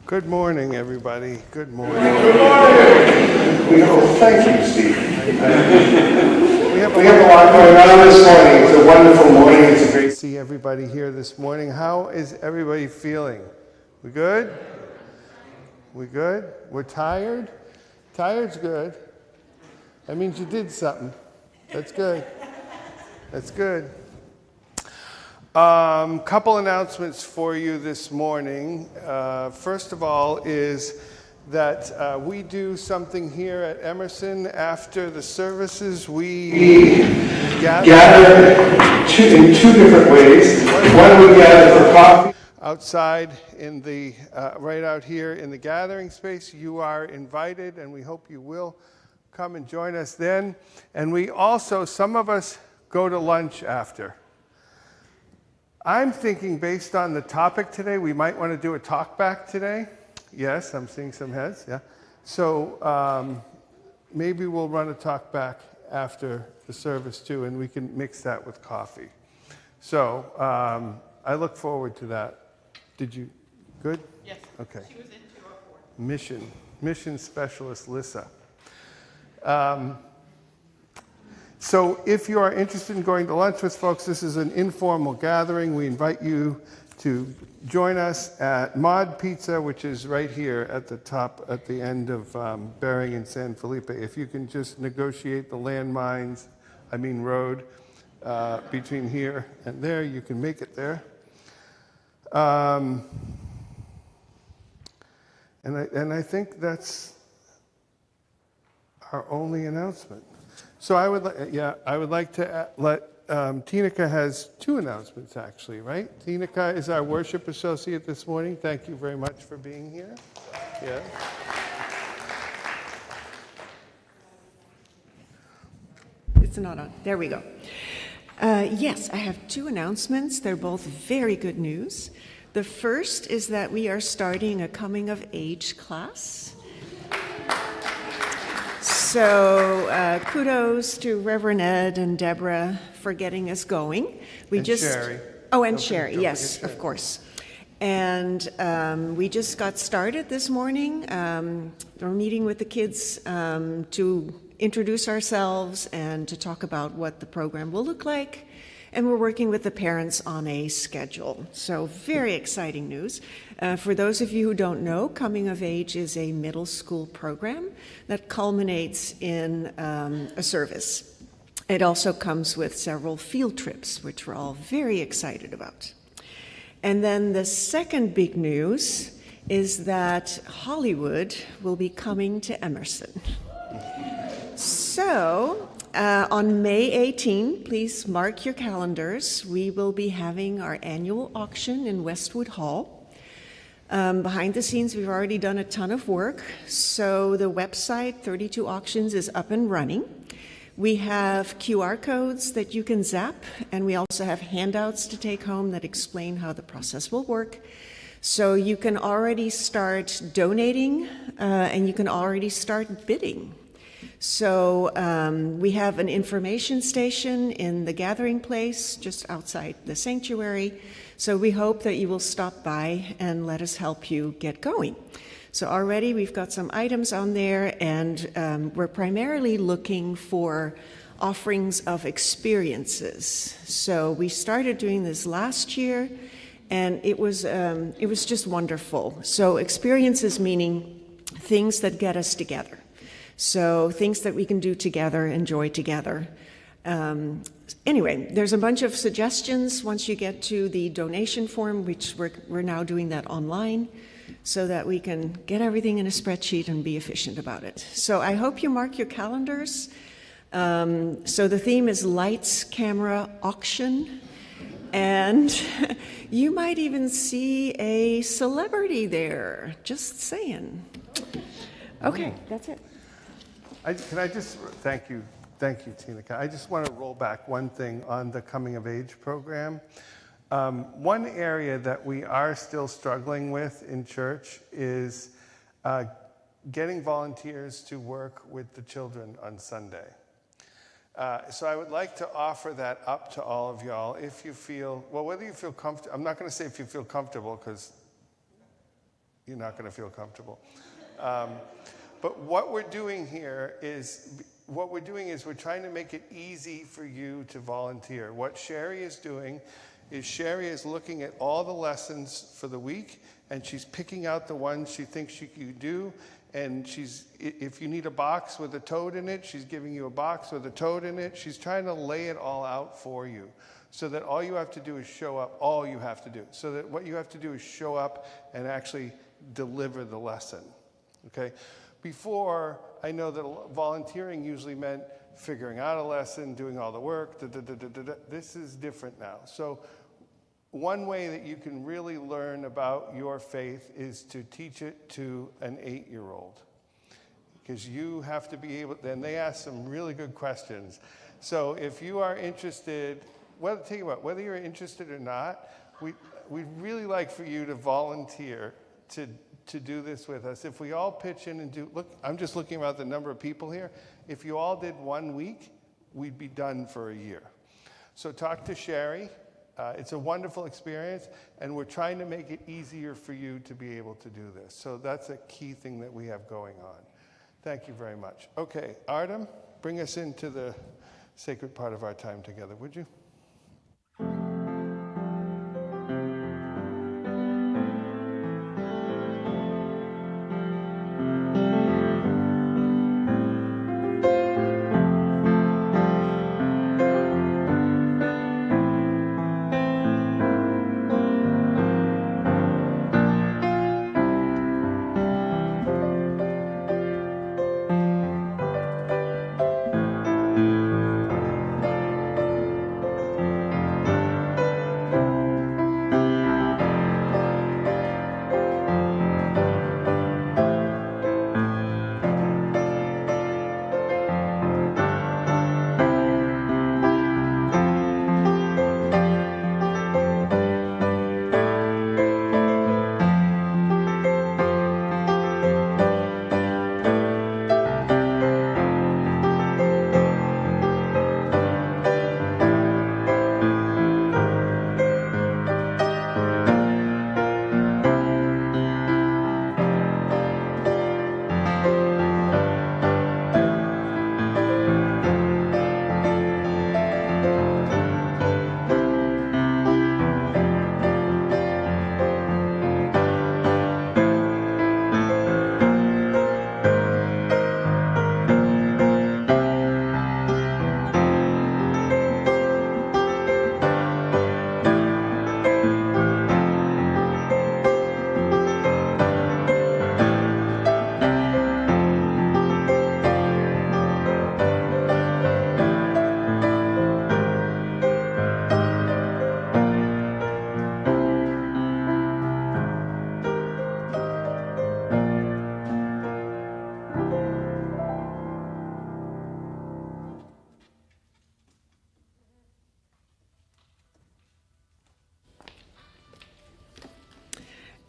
Good morning, everybody. Good morning. Good morning. Thank you, Steve. We have a lot going on this morning. It's a wonderful morning. It's great to see everybody here this morning. How is everybody feeling? We good? We good? We're tired? Tired's good. That means you did something. That's good. That's good. Couple announcements for you this morning. First of all is that we do something here at Emerson after the services. We gather in two different ways. One, we gather for coffee. Outside in the, right out here in the gathering space. You are invited, and we hope you will come and join us then. And we also, some of us go to lunch after. I'm thinking based on the topic today, we might want to do a talk back today. Yes, I'm seeing some heads, yeah. So maybe we'll run a talk back after the service too, and we can mix that with coffee. So I look forward to that. Did you, good? Yes. Okay. She was in 204. Mission specialist Lissa. So if you are interested in going to lunch with folks, this is an informal gathering. We invite you to join us at Mod Pizza, which is right here at the top, at the end of Bering and San Felipe. If you can just negotiate the road between here and there, you can make it there. And I think that's our only announcement. So I would like to let Tinika has two announcements actually, right? Tinika is our worship associate this morning. Thank you very much for being here. Yeah. It's not on. There we go. Yes, I have two announcements. They're both very good news. The first is that we are starting a coming of age class. So kudos to Reverend Ed and Deborah for getting us going. Sherry. Oh, and Sherry, yes, of course. And we just got started this morning. We're meeting with the kids to introduce ourselves and to talk about what the program will look like. And we're working with the parents on a schedule. So very exciting news. For those of you who don't know, Coming of Age is a middle school program that culminates in a service. It also comes with several field trips, which we're all very excited about. And then the second big news is that Hollywood will be coming to Emerson. So on May 18, please mark your calendars. We will be having our annual auction in Westwood Hall. Behind the scenes, we've already done a ton of work. So the website, 32 Auctions, is up and running. We have QR codes that you can zap, and we also have handouts to take home that explain how the process will work. So you can already start donating, and you can already start bidding. So we have an information station in the gathering place just outside the sanctuary. So we hope that you will stop by and let us help you get going. So already we've got some items on there, and we're primarily looking for offerings of experiences. So we started doing this last year, and it was just wonderful. So experiences meaning things that get us together. So things that we can do together, enjoy together. Anyway, there's a bunch of suggestions once you get to the donation form, which we're now doing that online so that we can get everything in a spreadsheet and be efficient about it. So I hope you mark your calendars. So the theme is Lights, Camera, Auction. And you might even see a celebrity there, just saying. Okay, that's it. Thank you, Tinika. I just want to roll back one thing on the Coming of Age program. One area that we are still struggling with in church is getting volunteers to work with the children on Sunday. So I would like to offer that up to all of y'all if you feel, well, whether you feel comfortable, I'm not going to say if you feel comfortable because you're not going to feel comfortable. But what we're doing here is, we're trying to make it easy for you to volunteer. What Sherry is doing is Sherry is looking at all the lessons for the week, and she's picking out the ones she thinks you can do. And if you need a box with a toad in it, she's giving you a box with a toad in it. She's trying to lay it all out for you so that all you have to do is show up. So that what you have to do is show up and actually deliver the lesson. Okay? Before, I know that volunteering usually meant figuring out a lesson, doing all the work. This is different now. So one way that you can really learn about your faith is to teach it to an 8-year-old. Because you have to be able, then they ask some really good questions. So if you are interested, whether you're interested or not, we'd really like for you to volunteer to do this with us. If we all pitch in and look, I'm just looking about the number of people here. If you all did 1 week, we'd be done for a year. So talk to Sherry. It's a wonderful experience, and we're trying to make it easier for you to be able to do this. So that's a key thing that we have going on. Thank you very much. Okay, Artem, bring us into the sacred part of our time together, would you?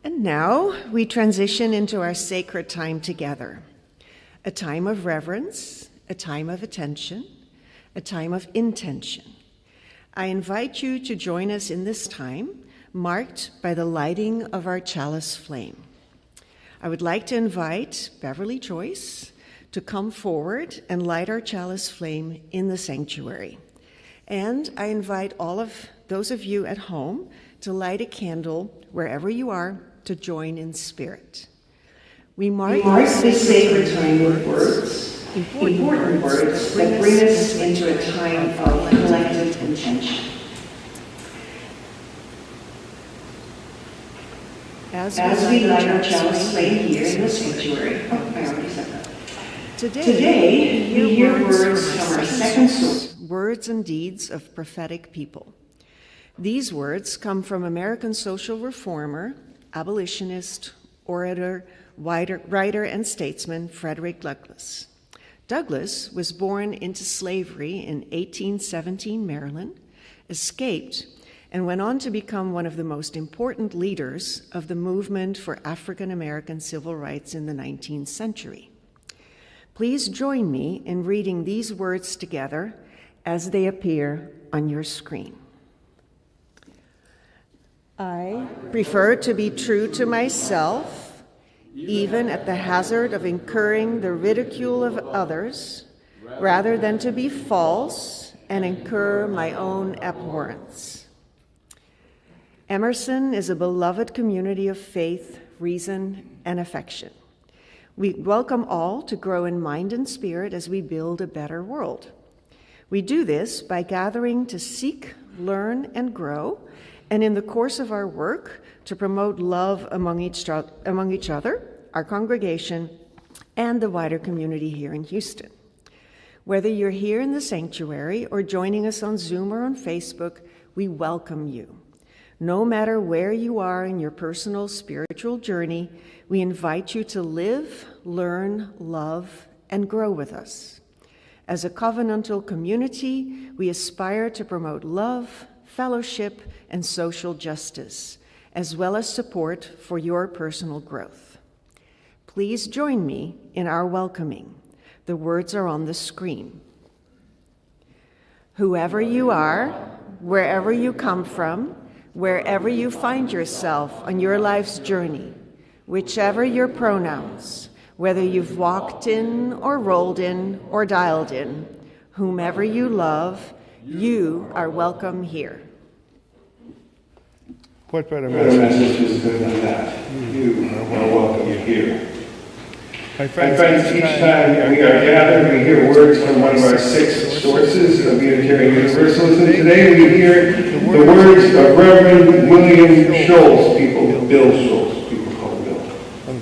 And now we transition into our sacred time together, a time of reverence, a time of attention, a time of intention. I invite you to join us in this time, marked by the lighting of our chalice flame. I would like to invite Beverly Joyce to come forward and light our chalice flame in the sanctuary. And I invite all of those of you at home to light a candle wherever you are to join in spirit. We mark this sacred time with words, important words that bring us into a time of collective intention. As we light our chalice flame here in the sanctuary, I already said that. Today, we hear words from our second source. Words and deeds of prophetic people. These words come from American social reformer, abolitionist, orator, writer, and statesman Frederick Douglass. Douglass was born into slavery in 1817 Maryland, escaped, and went on to become one of the most important leaders of the movement for African American civil rights in the 19th century. Please join me in reading these words together as they appear on your screen. I prefer to be true to myself even at the hazard of incurring the ridicule of others, rather than to be false and incur my own abhorrence. Emerson is a beloved community of faith, reason, and affection. We welcome all to grow in mind and spirit as we build a better world. We do this by gathering to seek, learn, and grow, and in the course of our work, to promote love among each other, our congregation, and the wider community here in Houston. Whether you're here in the sanctuary or joining us on Zoom or on Facebook, we welcome you. No matter where you are in your personal spiritual journey, we invite you to live, learn, love, and grow with us. As a covenantal community, we aspire to promote love, fellowship, and social justice, as well as support for your personal growth. Please join me in our welcoming. The words are on the screen. Whoever you are, wherever you come from, wherever you find yourself on your life's journey, whichever your pronouns, whether you've walked in or rolled in or dialed in, whomever you love, you are welcome here. What better Better message? message is good than that. You are welcome here. My My friends, each time we are gathered, we hear words from one of our 6 sources of Unitarian Universalism. Today we hear the words of Reverend William Schultz, Bill Schultz, people call him Bill.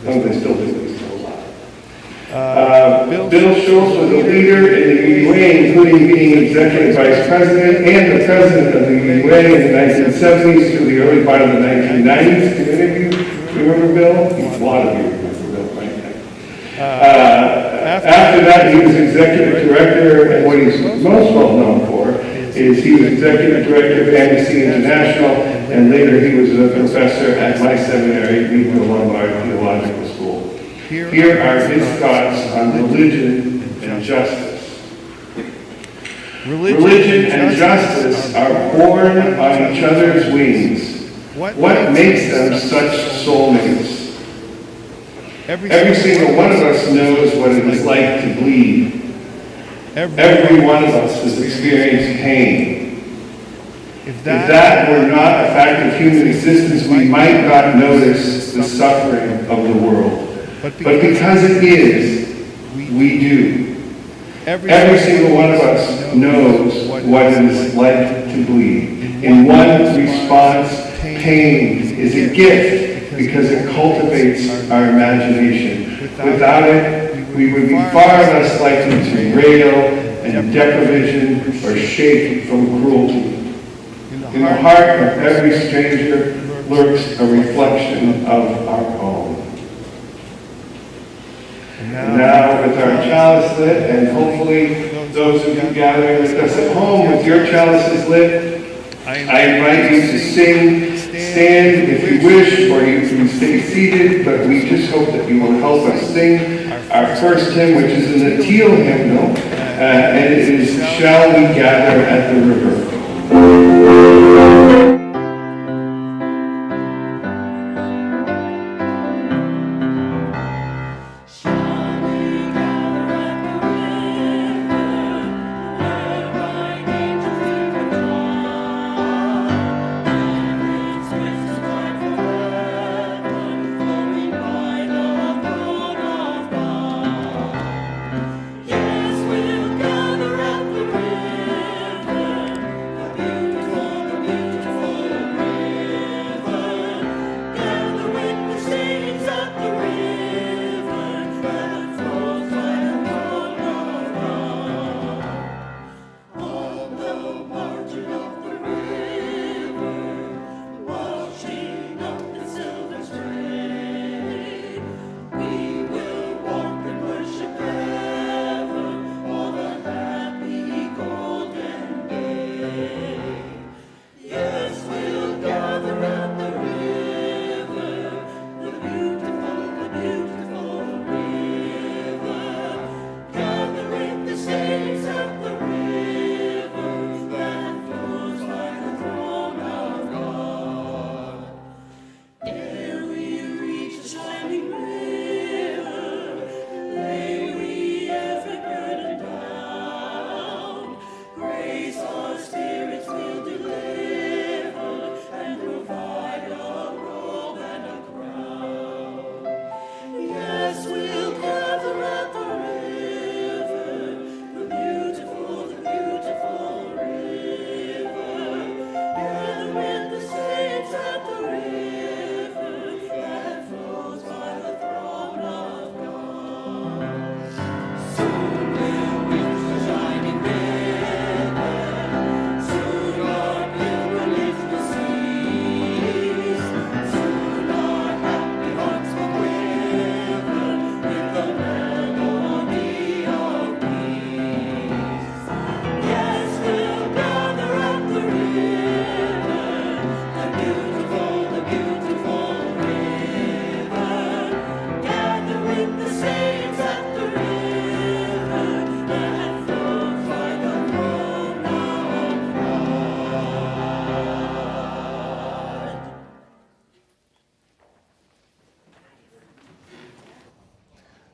Some they still do, he's still alive. Bill Schultz was a leader in the UUA, including being executive vice president and the president of the UUA in the 1970s through the early part of the 1990s. Do any of you remember Bill? A lot of you. After that, he was executive director, and what he's most well known for is he was executive director of Amnesty International, and later he was a professor at my seminary, Nico Lombard Theological School. Here are his thoughts on religion and justice. Religion and justice are born on each other's wings. What makes them such soulmates? Every single one of us knows what it is like to bleed. Every one of us has experienced pain. If that were not a fact of human existence, we might not notice the suffering of the world. But because it is, we do. Every single one of us knows what it is like to bleed. In one response, pain is a gift, because it cultivates our imagination. Without it, we would be far less likely to rail and deprivation or shake from cruelty. In the heart of every stranger lurks a reflection of our own. And now, with our chalice lit, and hopefully those of you gathering with us at home with your chalices lit, I invite you to sing. Stand if you wish, or you can stay seated, but we just hope that you will help us sing our first hymn, which is an Teal hymnal, and it is Shall We Gather at the River.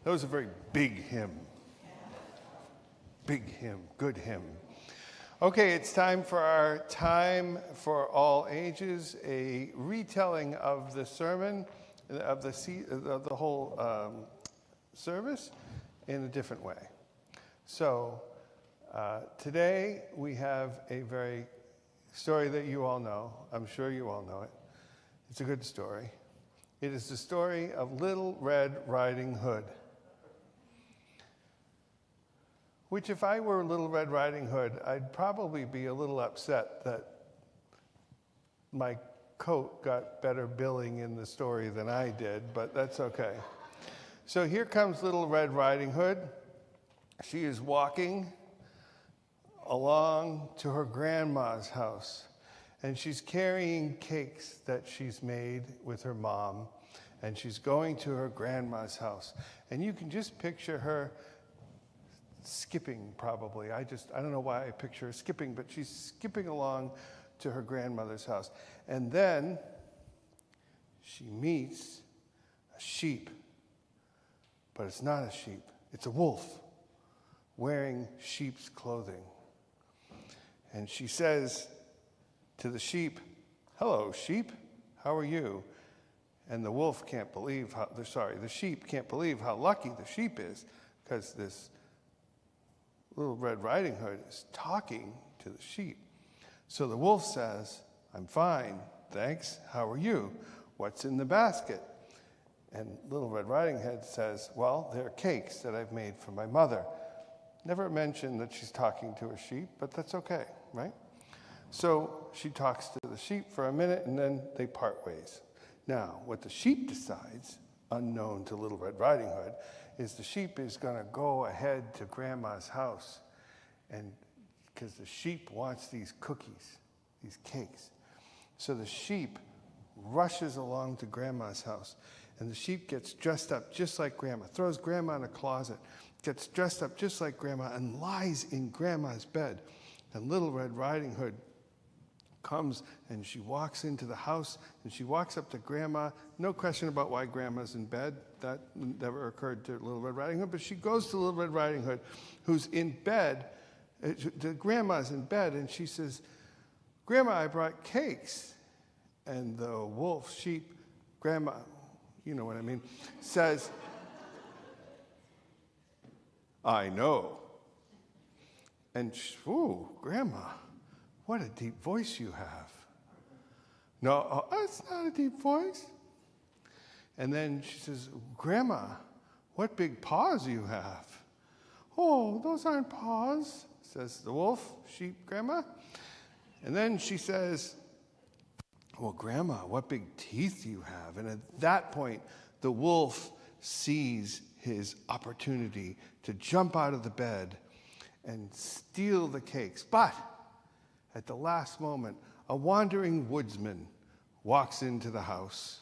That was a very big hymn. Big hymn, good hymn. Okay, it's time for our Time for All Ages, a retelling of the sermon, of the whole service in a different way. So today we have a very story that you all know. I'm sure you all know it. It's a good story. It is the story of Little Red Riding Hood. Which, if I were Little Red Riding Hood, I'd probably be a little upset that my coat got better billing in the story than I did, but that's okay. So here comes Little Red Riding Hood. She is walking along to her grandma's house, and she's carrying cakes that she's made with her mom, and she's going to her grandma's house. And you can just picture her skipping, probably. I don't know why I picture her skipping, but she's skipping along to her grandmother's house. And then she meets a sheep. But it's not a sheep. It's a wolf wearing sheep's clothing. And she says to the sheep, "Hello, sheep. How are you?" And the wolf can't believe the sheep can't believe how lucky the sheep is, because this Little Red Riding Hood is talking to the sheep. So the wolf says, "I'm fine, thanks. How are you? What's in the basket?" And Little Red Riding Hood says, "Well, they're cakes that I've made for my mother." Never mentioned that she's talking to a sheep, but that's okay, right? So she talks to the sheep for a minute, and then they part ways. Now, what the sheep decides, unknown to Little Red Riding Hood, is the sheep is going to go ahead to Grandma's house, and because the sheep wants these cookies, these cakes. So the sheep rushes along to Grandma's house, and the sheep gets dressed up just like Grandma, throws Grandma in a closet, gets dressed up just like Grandma, and lies in Grandma's bed. And Little Red Riding Hood comes, and she walks into the house, and she walks up to Grandma. No question about why Grandma's in bed. That never occurred to Little Red Riding Hood, but she goes to Little Red Riding Hood, who's in bed. Grandma's in bed, and she says, "Grandma, I brought cakes." And the wolf, sheep, Grandma, you know what I mean, says, "I know." And ooh, Grandma, what a deep voice you have. No, it's not a deep voice. And then she says, "Grandma, what big paws you have." "Oh, those aren't paws," says the wolf, sheep, Grandma. And then she says, "Well, Grandma, what big teeth you have." And at that point, the wolf sees his opportunity to jump out of the bed and steal the cakes. But at the last moment, a wandering woodsman walks into the house.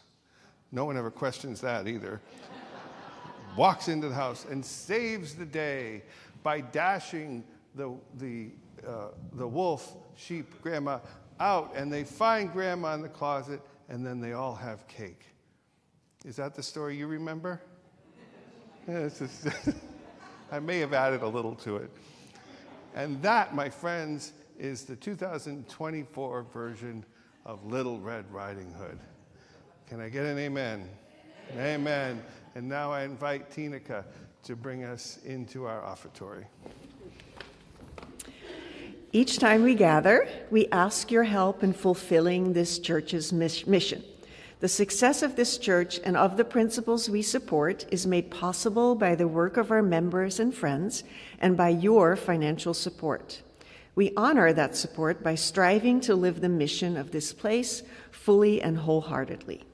No one ever questions that either. Walks into the house and saves the day by dashing the wolf, sheep, Grandma out, and they find Grandma in the closet, and then they all have cake. Is that the story you remember? Yeah, I may have added a little to it. And that, my friends, is the 2024 version of Little Red Riding Hood. Can I get an amen? Amen. And now I invite Tinica to bring us into our offertory. Each time we gather, we ask your help in fulfilling this church's mission. The success of this church and of the principles we support is made possible by the work of our members and friends and by your financial support. We honor that support by striving to live the mission of this place fully and wholeheartedly.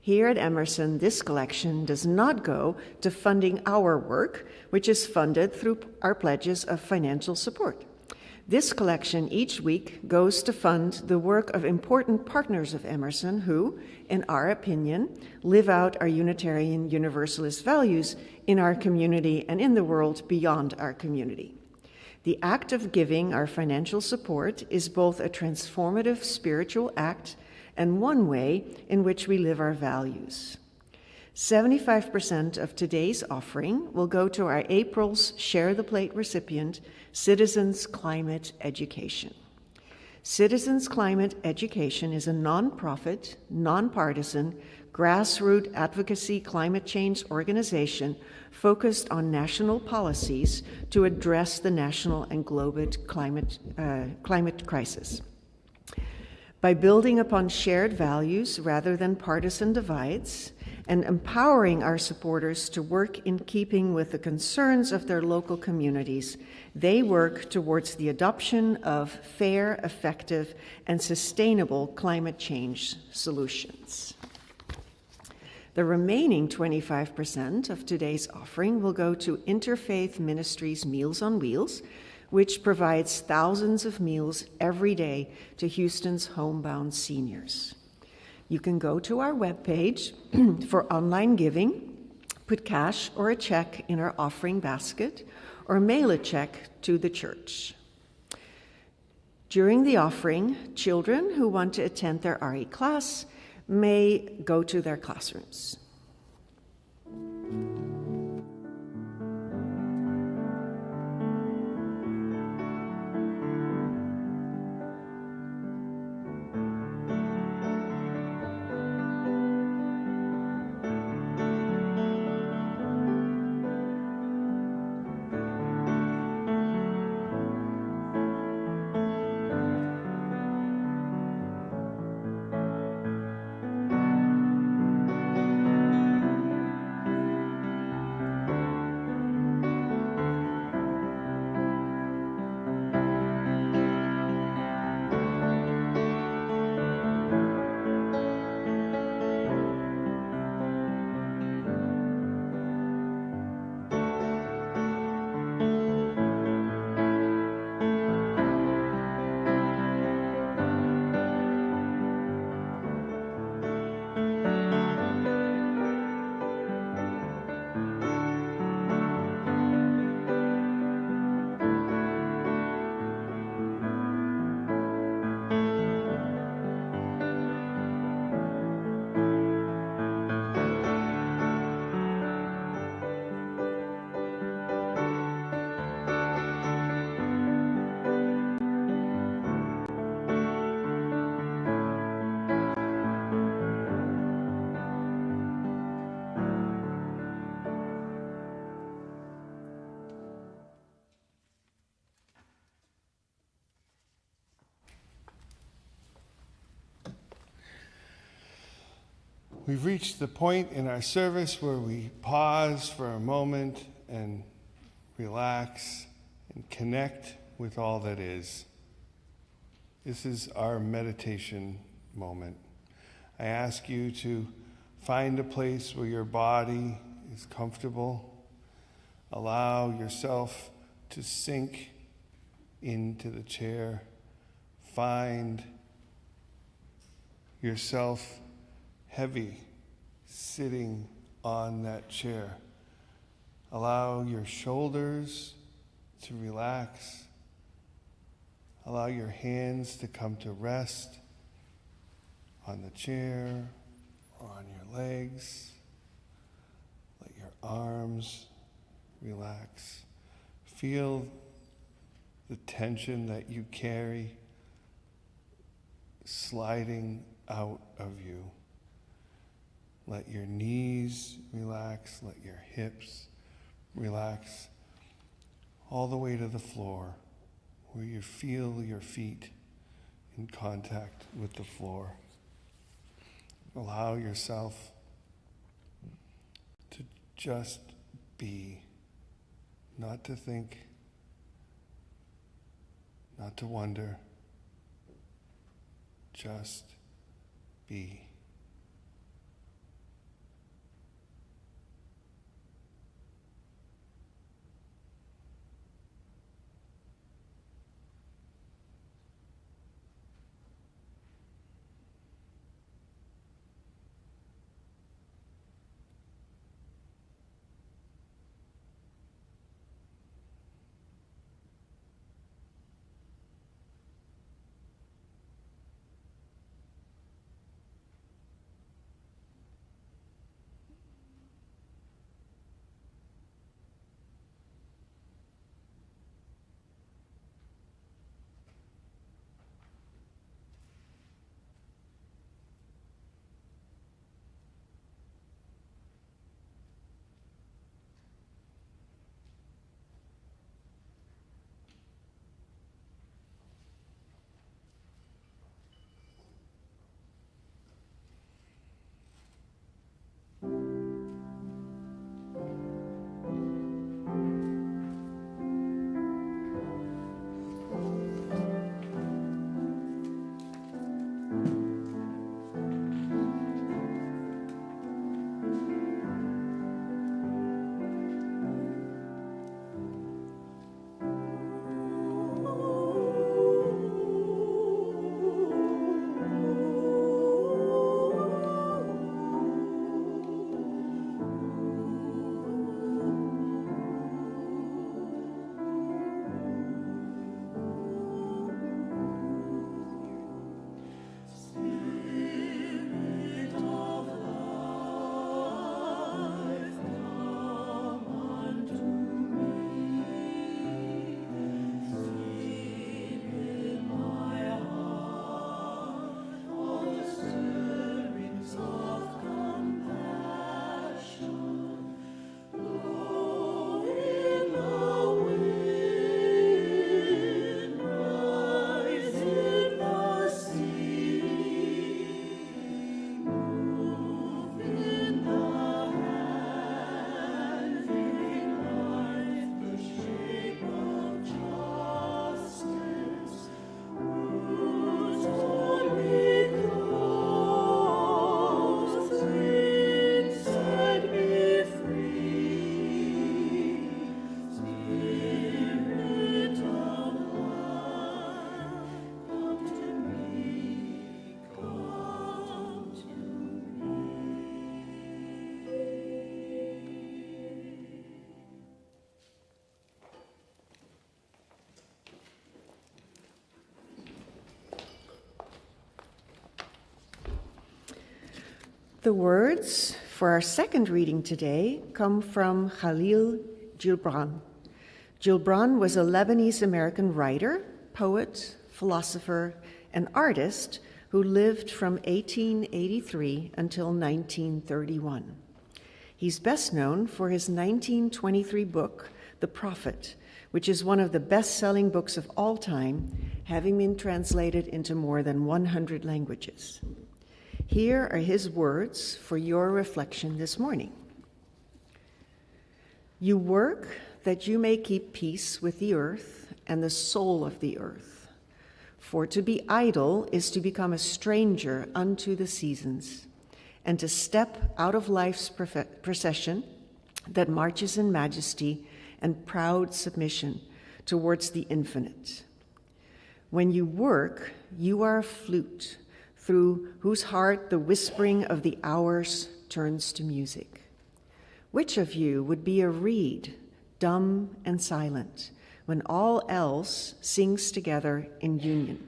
Here at Emerson, this collection does not go to funding our work, which is funded through our pledges of financial support. This collection each week goes to fund the work of important partners of Emerson who, in our opinion, live out our Unitarian Universalist values in our community and in the world beyond our community. The act of giving our financial support is both a transformative spiritual act and one way in which we live our values. 75% of today's offering will go to our April's Share the Plate recipient, Citizens Climate Education. Citizens Climate Education is a nonprofit, nonpartisan, grassroots advocacy climate change organization focused on national policies to address the national and global climate crisis. By building upon shared values rather than partisan divides, and empowering our supporters to work in keeping with the concerns of their local communities, they work towards the adoption of fair, effective, and sustainable climate change solutions. The remaining 25% of today's offering will go to Interfaith Ministries Meals on Wheels, which provides thousands of meals every day to Houston's homebound seniors. You can go to our webpage for online giving, put cash or a check in our offering basket, or mail a check to the church. During the offering, children who want to attend their RE class may go to their classrooms. We've reached the point in our service where we pause for a moment and relax and connect with all that is. This is our meditation moment. I ask you to find a place where your body is comfortable. Allow yourself to sink into the chair. Find yourself heavy sitting on that chair. Allow your shoulders to relax. Allow your hands to come to rest on the chair or on your legs. Let your arms relax. Feel the tension that you carry sliding out of you. Let your knees relax, let your hips relax, all the way to the floor, where you feel your feet in contact with the floor. Allow yourself to just be, not to think, not to wonder, just be. The words for our second reading today come from Khalil Gibran. Gibran was a Lebanese-American writer, poet, philosopher, and artist who lived from 1883 until 1931. He's best known for his 1923 book, The Prophet, which is one of the best-selling books of all time, having been translated into more than 100 languages. Here are his words for your reflection this morning. You work that you may keep peace with the earth and the soul of the earth. For to be idle is to become a stranger unto the seasons, and to step out of life's procession that marches in majesty and proud submission towards the infinite. When you work, you are a flute, through whose heart the whispering of the hours turns to music. Which of you would be a reed, dumb and silent, when all else sings together in union?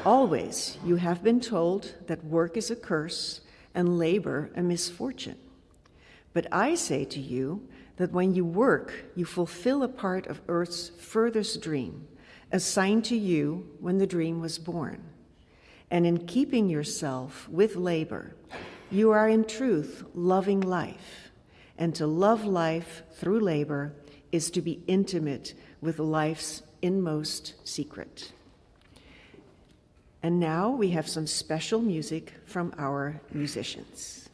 Always you have been told that work is a curse and labor a misfortune. But I say to you that when you work, you fulfill a part of earth's furthest dream, assigned to you when the dream was born. And in keeping yourself with labor, you are in truth loving life. And to love life through labor is to be intimate with life's inmost secret. And now we have some special music from our musicians.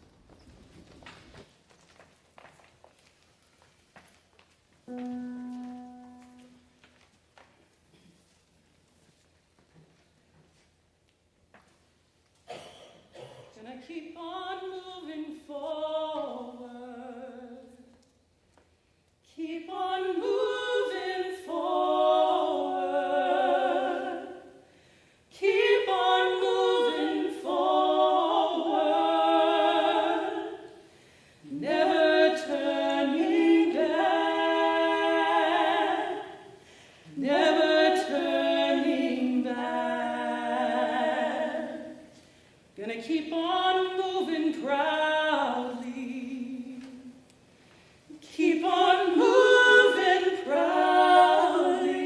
Gonna keep on moving forward. Keep on moving forward. Keep on moving forward. Never turning back. Never turning back. Gonna keep on moving proudly. Keep on moving proudly.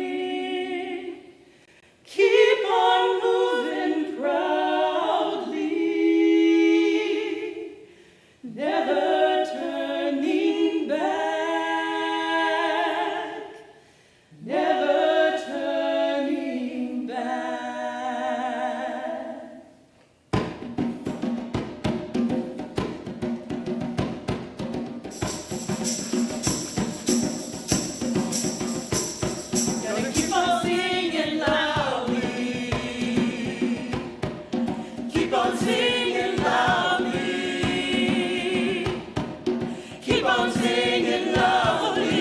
Keep on moving proudly. Never turning back. Never turning back. Gotta keep on singing loudly. Keep on singing loudly. Keep on singing loudly.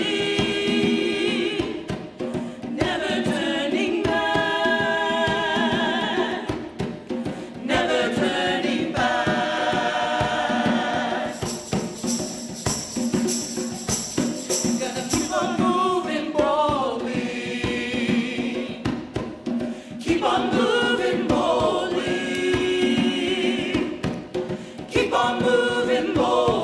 Never turning back. Never turning back. Gonna keep on moving boldly. Keep on moving boldly. Keep on moving boldly.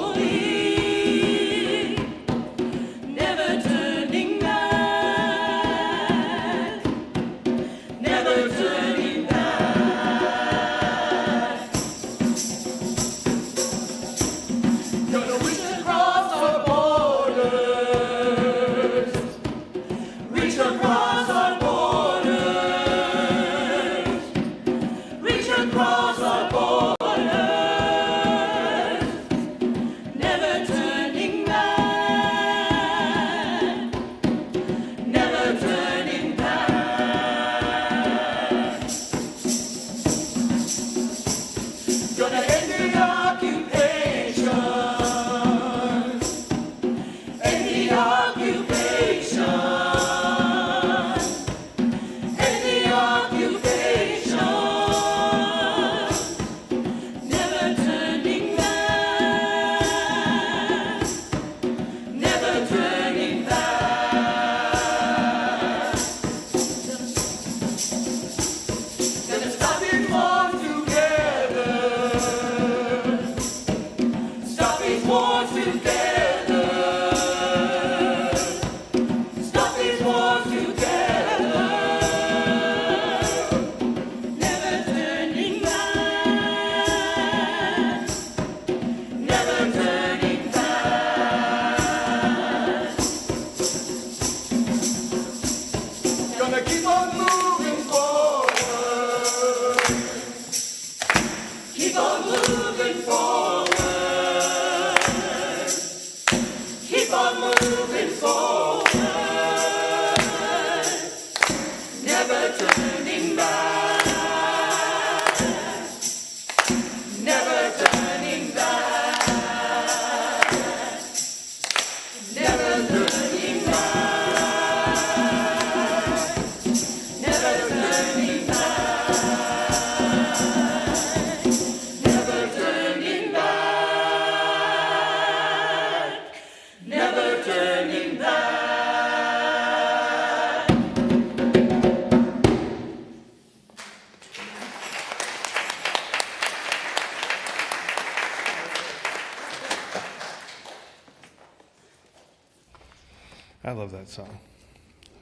I love that song.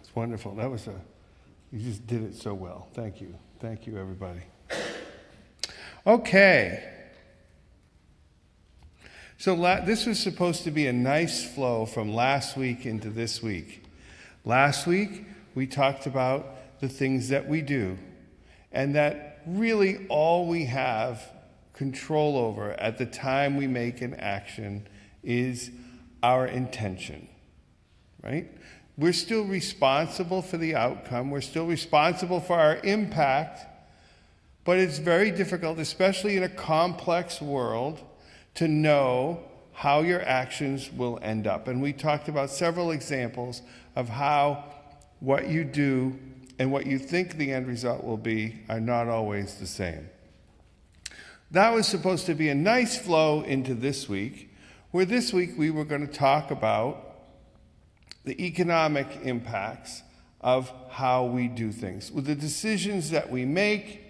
It's wonderful. You just did it so well. Thank you. Thank you, everybody. Okay. So this was supposed to be a nice flow from last week into this week. Last week, we talked about the things that we do, and that really all we have control over at the time we make an action is our intention, right? We're still responsible for the outcome. We're still responsible for our impact, but it's very difficult, especially in a complex world, to know how your actions will end up. And we talked about several examples of how what you do and what you think the end result will be are not always the same. That was supposed to be a nice flow into this week, where this week we were going to talk about the economic impacts of how we do things, with the decisions that we make,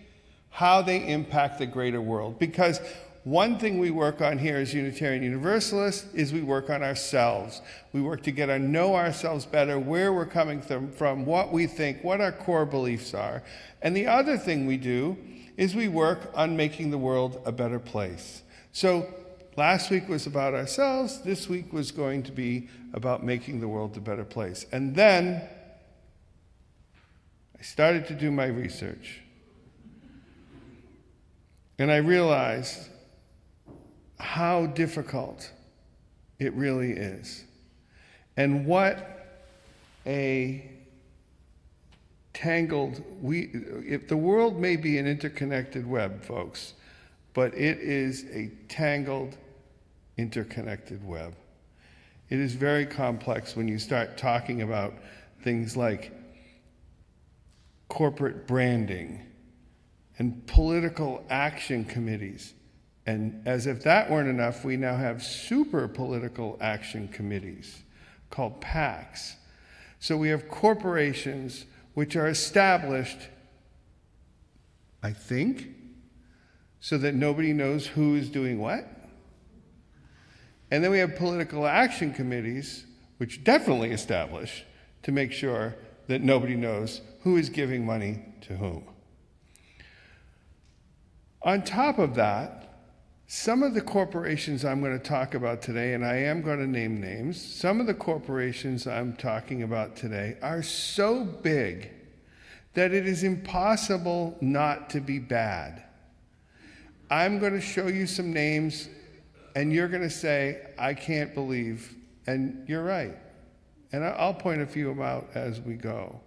how they impact the greater world. Because one thing we work on here as Unitarian Universalists is we work on ourselves. We work to get to know ourselves better, where we're coming from, what we think, what our core beliefs are. And the other thing we do is we work on making the world a better place. So last week was about ourselves. This week was going to be about making the world a better place. And then I started to do my research. And I realized how difficult it really is. And what a tangled, if the world may be an interconnected web, folks, but it is a tangled, interconnected web. It is very complex when you start talking about things like corporate branding and political action committees. And as if that weren't enough, we now have super political action committees called PACs. So we have corporations which are established, I think, so that nobody knows who is doing what. And then we have political action committees, which definitely establish to make sure that nobody knows who is giving money to whom. On top of that, some of the corporations I'm going to talk about today, and I am going to name names, some of the corporations I'm talking about today are so big that it is impossible not to be bad. I'm going to show you some names, and you're going to say, I can't believe, and you're right. And I'll point a few of them out as we go.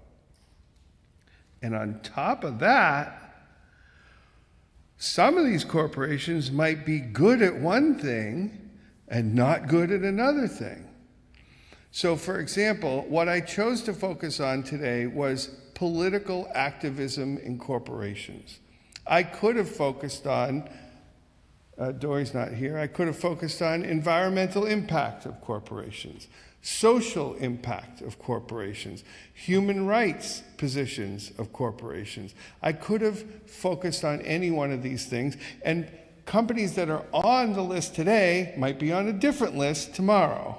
And on top of that, some of these corporations might be good at one thing and not good at another thing. So, for example, what I chose to focus on today was political activism in corporations. I could have focused on, Dory's not here, I could have focused on environmental impact of corporations, social impact of corporations, human rights positions of corporations. I could have focused on any one of these things, and companies that are on the list today might be on a different list tomorrow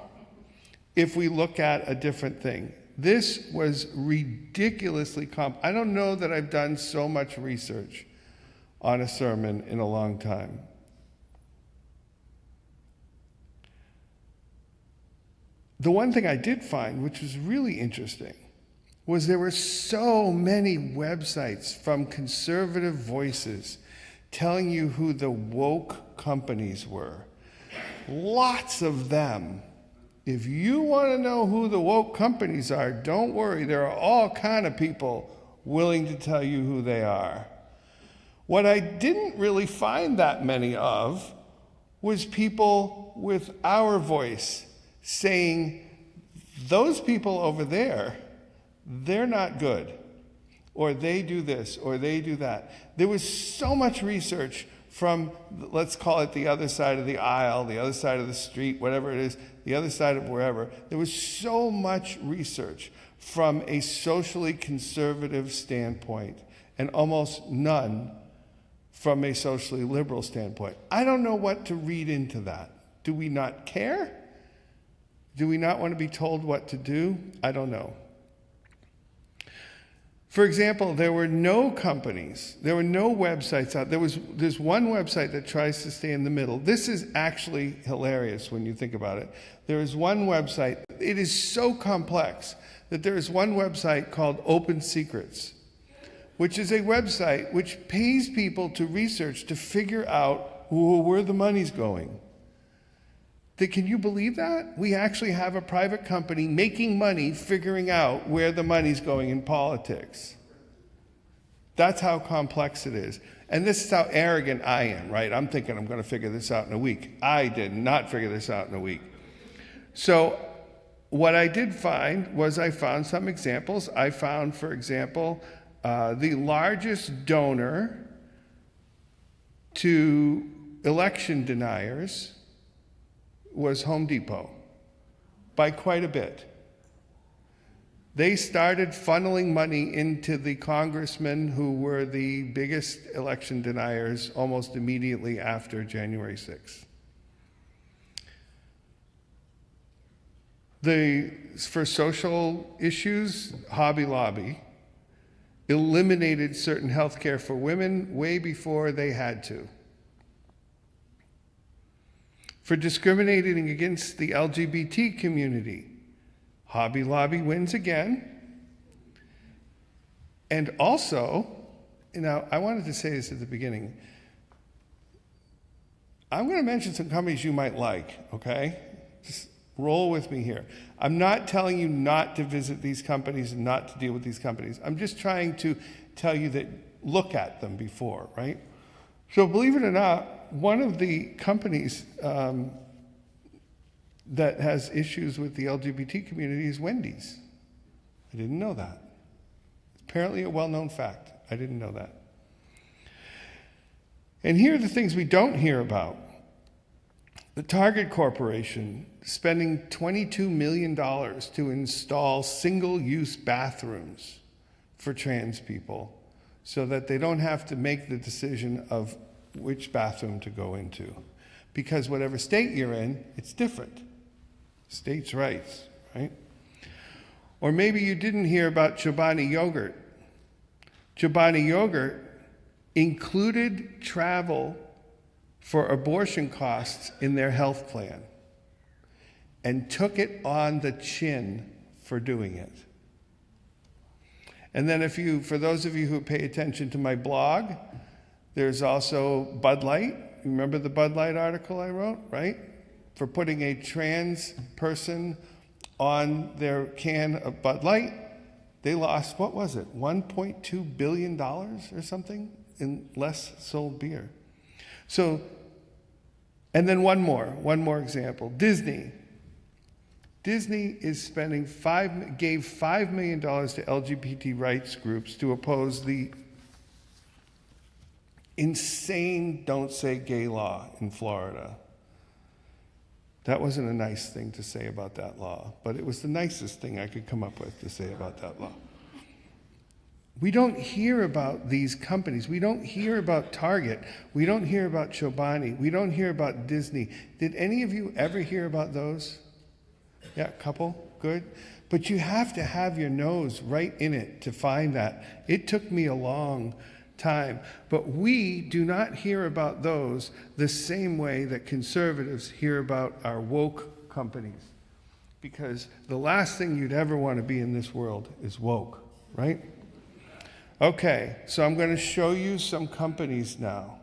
if we look at a different thing. This was ridiculously I don't know that I've done so much research on a sermon in a long time. The one thing I did find, which was really interesting, was there were so many websites from conservative voices telling you who the woke companies were. Lots of them. If you want to know who the woke companies are, don't worry. There are all kind of people willing to tell you who they are. What I didn't really find that many of was people with our voice saying, those people over there, they're not good, or they do this, or they do that. There was so much research from, let's call it the other side of the aisle, the other side of the street, whatever it is, the other side of wherever. There was so much research from a socially conservative standpoint, and almost none from a socially liberal standpoint. I don't know what to read into that. Do we not care? Do we not want to be told what to do? I don't know. For example, there were no companies, there were no websites out. There's one website that tries to stay in the middle. This is actually hilarious when you think about it. There is one website, it is so complex that there is one website called Open Secrets, which is a website which pays people to research to figure out where the money's going. Can you believe that? We actually have a private company making money figuring out where the money's going in politics. That's how complex it is. And this is how arrogant I am, right? I'm thinking I'm going to figure this out in a week. I did not figure this out in a week. So what I did find was I found some examples. I found, for example, the largest donor to election deniers was Home Depot, by quite a bit. They started funneling money into the congressmen who were the biggest election deniers almost immediately after January 6th. For social issues, Hobby Lobby eliminated certain health care for women way before they had to. For discriminating against the LGBT community, Hobby Lobby wins again. And also, now I wanted to say this at the beginning. I'm going to mention some companies you might like, okay? Just roll with me here. I'm not telling you not to visit these companies and not to deal with these companies. I'm just trying to tell you that look at them before, right? So believe it or not, one of the companies that has issues with the LGBT community is Wendy's. I didn't know that. It's apparently a well-known fact. I didn't know that. And here are the things we don't hear about. The Target Corporation spending $22 million to install single-use bathrooms for trans people so that they don't have to make the decision of which bathroom to go into. Because whatever state you're in, it's different. States' rights, right? Or maybe you didn't hear about Chobani Yogurt. Chobani Yogurt included travel for abortion costs in their health plan and took it on the chin for doing it. And then for those of you who pay attention to my blog, there's also Bud Light. Remember the Bud Light article I wrote, right? For putting a trans person on their can of Bud Light, they lost, what was it, $1.2 billion or something in less sold beer. So, and then one more example. Disney is gave $5 million to LGBT rights groups to oppose the insane Don't Say Gay law in Florida. That wasn't a nice thing to say about that law, but it was the nicest thing I could come up with to say about that law. We don't hear about these companies. We don't hear about Target. We don't hear about Chobani. We don't hear about Disney. Did any of you ever hear about those? Yeah, a couple? Good. But you have to have your nose right in it to find that. It took me a long time. But we do not hear about those the same way that conservatives hear about our woke companies. Because the last thing you'd ever want to be in this world is woke, right? Okay, so I'm going to show you some companies now.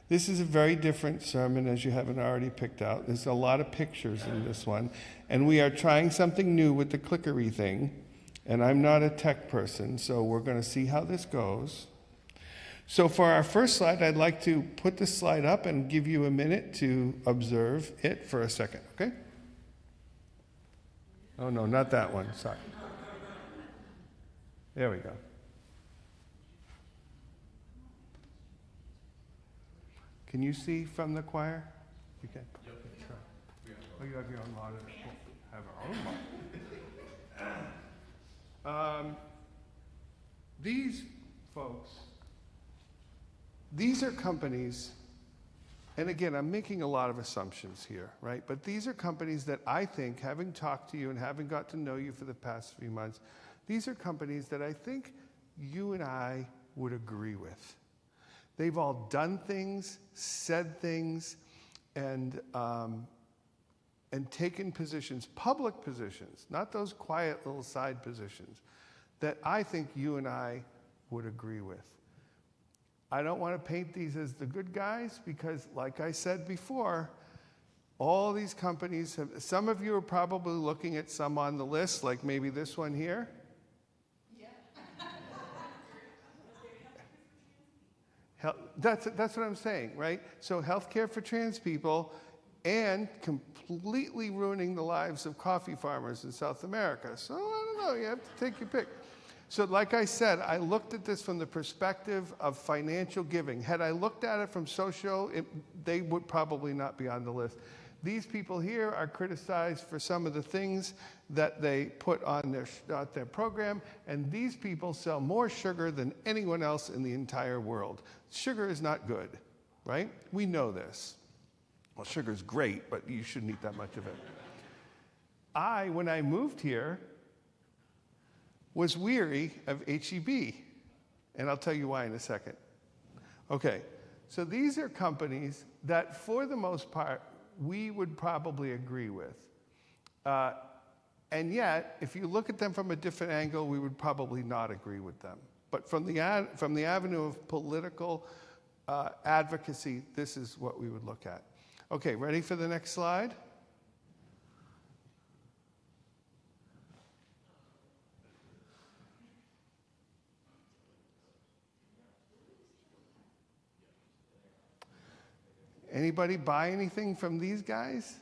This is a very different sermon, as you haven't already picked out. There's a lot of pictures in this one. And we are trying something new with the clickery thing. And I'm not a tech person, so we're going to see how this goes. So for our first slide, I'd like to put the slide up and give you a minute to observe it for a second, okay? Oh, no, not that one. Sorry. There we go. Can you see from the choir? You can? Yep. Oh, you have your own monitor. We'll have our own monitor. These folks, these are companies and again, I'm making a lot of assumptions here, right? But these are companies that I think, having talked to you and having got to know you for the past few months, these are companies that I think you and I would agree with. They've all done things, said things, and taken positions, public positions, not those quiet little side positions, that I think you and I would agree with. I don't want to paint these as the good guys because, like I said before, all these companies have, some of you are probably looking at some on the list, like maybe this one here. That's what I'm saying, right? So healthcare for trans people and completely ruining the lives of coffee farmers in South America. So I don't know, you have to take your pick. So like I said, I looked at this from the perspective of financial giving. Had I looked at it from social, they would probably not be on the list. These people here are criticized for some of the things that they put on their program, and these people sell more sugar than anyone else in the entire world. Sugar is not good, right? We know this. Well, sugar is great, but you shouldn't eat that much of it. When I moved here, was weary of H-E-B, and I'll tell you why in a second. Okay, so these are companies that, for the most part, we would probably agree with. And yet, if you look at them from a different angle, we would probably not agree with them. But from the avenue of political advocacy, this is what we would look at. Okay, ready for the next slide? Anybody buy anything from these guys?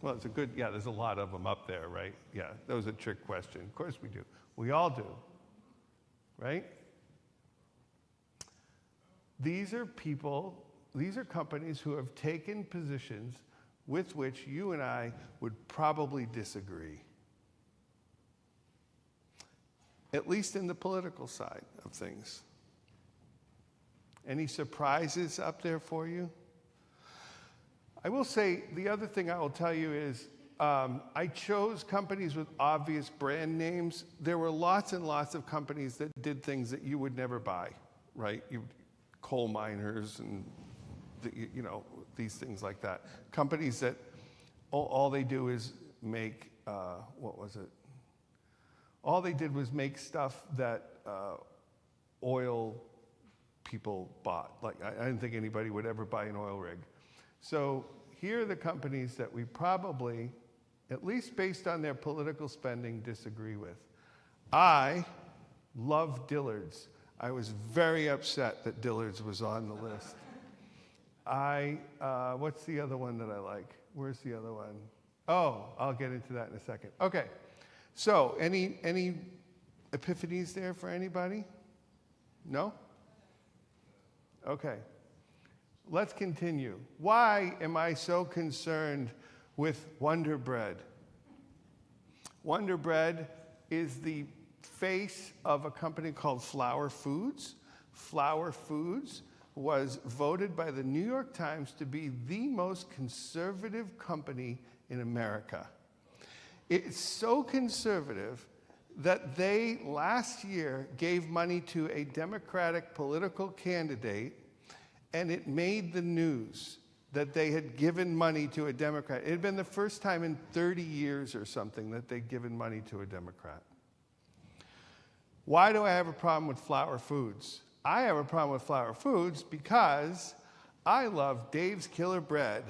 Well, it's a good, yeah, there's a lot of them up there, right? Yeah, that was a trick question. Of course we do. We all do, right? These are people, these are companies who have taken positions with which you and I would probably disagree. At least in the political side of things. Any surprises up there for you? I will say, the other thing I will tell you is, I chose companies with obvious brand names. There were lots and lots of companies that did things that you would never buy, right? Coal miners and, these things like that. Companies that all they do is make, all they did was make stuff that oil people bought. Like, I didn't think anybody would ever buy an oil rig. So here are the companies that we probably, at least based on their political spending, disagree with. I love Dillard's. I was very upset that Dillard's was on the list. What's the other one that I like? Where's the other one? Oh, I'll get into that in a second. Okay, so any epiphanies there for anybody? No? Okay, let's continue. Why am I so concerned with Wonder Bread? Wonder Bread is the face of a company called Flower Foods. Flower Foods was voted by the New York Times to be the most conservative company in America. It's so conservative that they last year gave money to a Democratic political candidate, and it made the news that they had given money to a Democrat. It had been the first time in 30 years or something that they'd given money to a Democrat. Why do I have a problem with Flower Foods? I have a problem with Flower Foods because I love Dave's Killer Bread.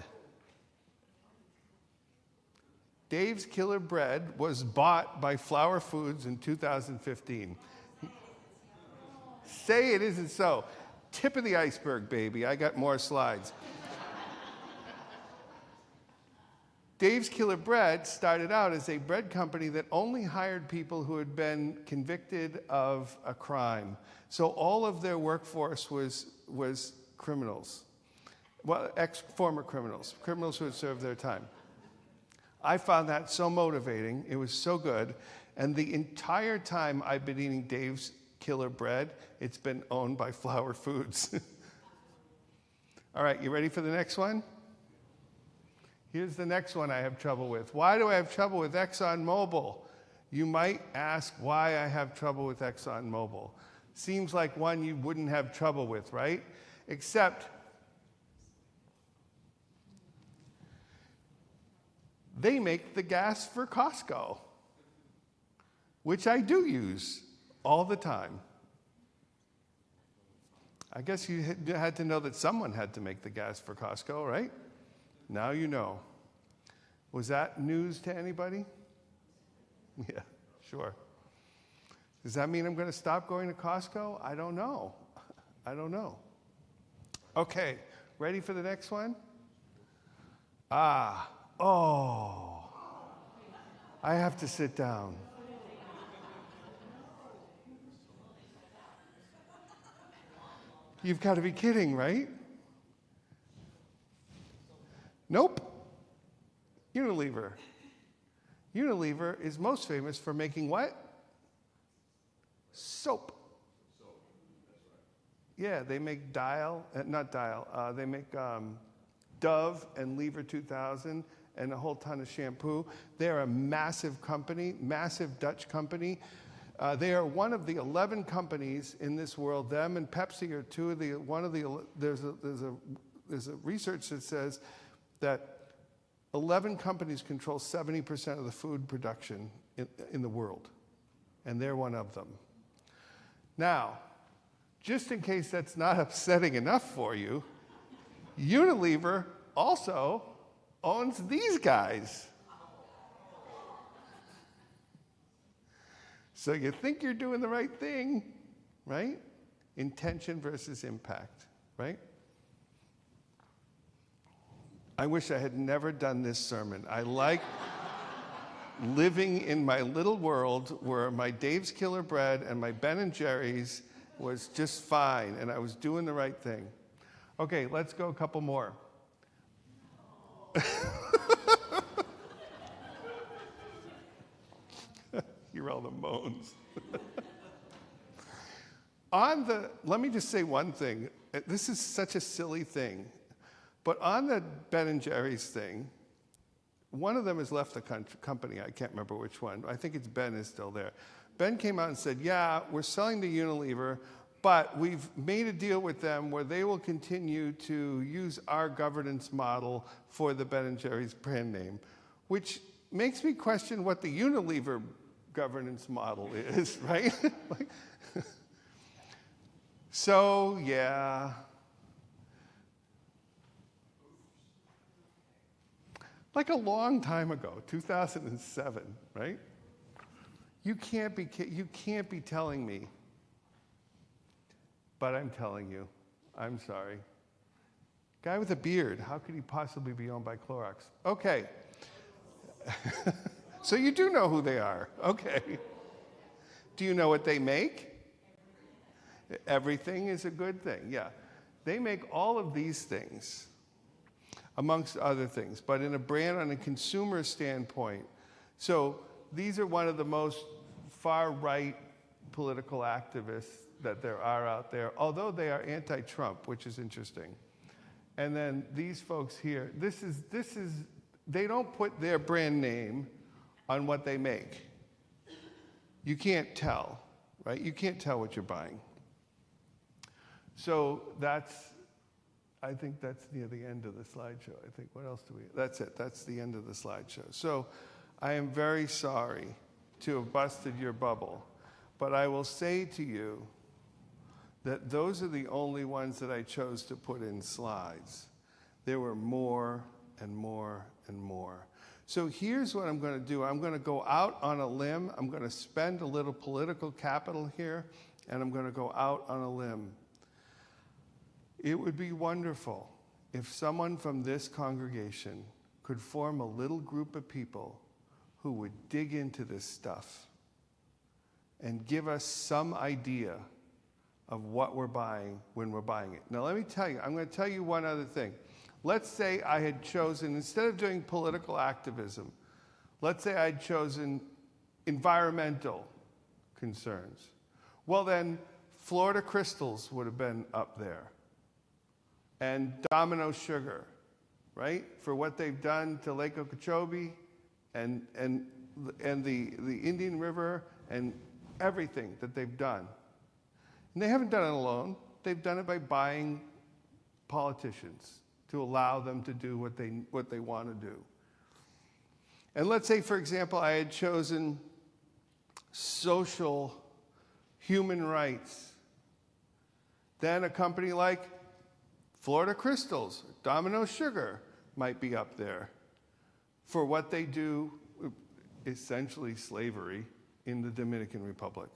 Dave's Killer Bread was bought by Flower Foods in 2015. Say it isn't so. Tip of the iceberg, baby. I got more slides. Dave's Killer Bread started out as a bread company that only hired people who had been convicted of a crime. So all of their workforce was criminals. Well, former criminals who had served their time. I found that so motivating. It was so good. And the entire time I've been eating Dave's killer bread, it's been owned by Flower Foods. All right, you ready for the next one? Here's the next one I have trouble with. Why do I have trouble with ExxonMobil? You might ask why I have trouble with ExxonMobil. Seems like one you wouldn't have trouble with, right? Except they make the gas for Costco, which I do use all the time. I guess you had to know that someone had to make the gas for Costco, right? Now you know. Was that news to anybody? Yeah, sure. Does that mean I'm going to stop going to Costco? I don't know. I don't know. Okay, ready for the next one? I have to sit down. You've got to be kidding, right? Nope. Unilever. Unilever is most famous for making what? Soap. Yeah, they make they make Dove and Lever 2000 and a whole ton of shampoo. They're a massive company, massive Dutch company. They are one of the 11 companies in this world. Them and Pepsi are two of the, there's a research that says that 11 companies control 70% of the food production in the world, and they're one of them. Now, just in case that's not upsetting enough for you, Unilever also owns these guys. So you think you're doing the right thing, right? Intention versus impact, right? I wish I had never done this sermon. I like living in my little world where my Dave's Killer Bread and my Ben & Jerry's was just fine, and I was doing the right thing. Okay, let's go a couple more. Hear all the moans. Let me just say one thing. This is such a silly thing. But on the Ben & Jerry's thing, one of them has left the company. I can't remember which one. I think it's Ben is still there. Ben came out and said, yeah, we're selling to Unilever, but we've made a deal with them where they will continue to use our governance model for the Ben & Jerry's brand name, which makes me question what the Unilever governance model is, right? So, yeah. Like a long time ago, 2007, right? You can't be telling me, but I'm telling you. I'm sorry. Guy with a beard, how could he possibly be owned by Clorox? Okay. So you do know who they are. Okay. Do you know what they make? Everything is a good thing, yeah. They make all of these things, amongst other things, but in a brand on a consumer standpoint. So these are one of the most far-right political activists that there are out there, although they are anti-Trump, which is interesting. And then these folks here, they don't put their brand name on what they make. You can't tell, right? You can't tell what you're buying. So I think that's near the end of the slideshow. I think, what else do we, that's it, that's the end of the slideshow. So I am very sorry to have busted your bubble, but I will say to you that those are the only ones that I chose to put in slides. There were more and more and more. So here's what I'm going to do. I'm going to go out on a limb. I'm going to spend a little political capital here, and I'm going to go out on a limb. It would be wonderful if someone from this congregation could form a little group of people who would dig into this stuff and give us some idea of what we're buying when we're buying it. Now let me tell you, I'm going to tell you one other thing. Let's say I had chosen, instead of doing political activism, let's say I'd chosen environmental concerns. Well, then Florida Crystals would have been up there, and Domino Sugar, right, for what they've done to Lake Okeechobee and the Indian River and everything that they've done. And they haven't done it alone. They've done it by buying politicians to allow them to do what they want to do. And let's say, for example, I had chosen social human rights. Then a company like Florida Crystals, Domino Sugar might be up there for what they do, essentially slavery in the Dominican Republic.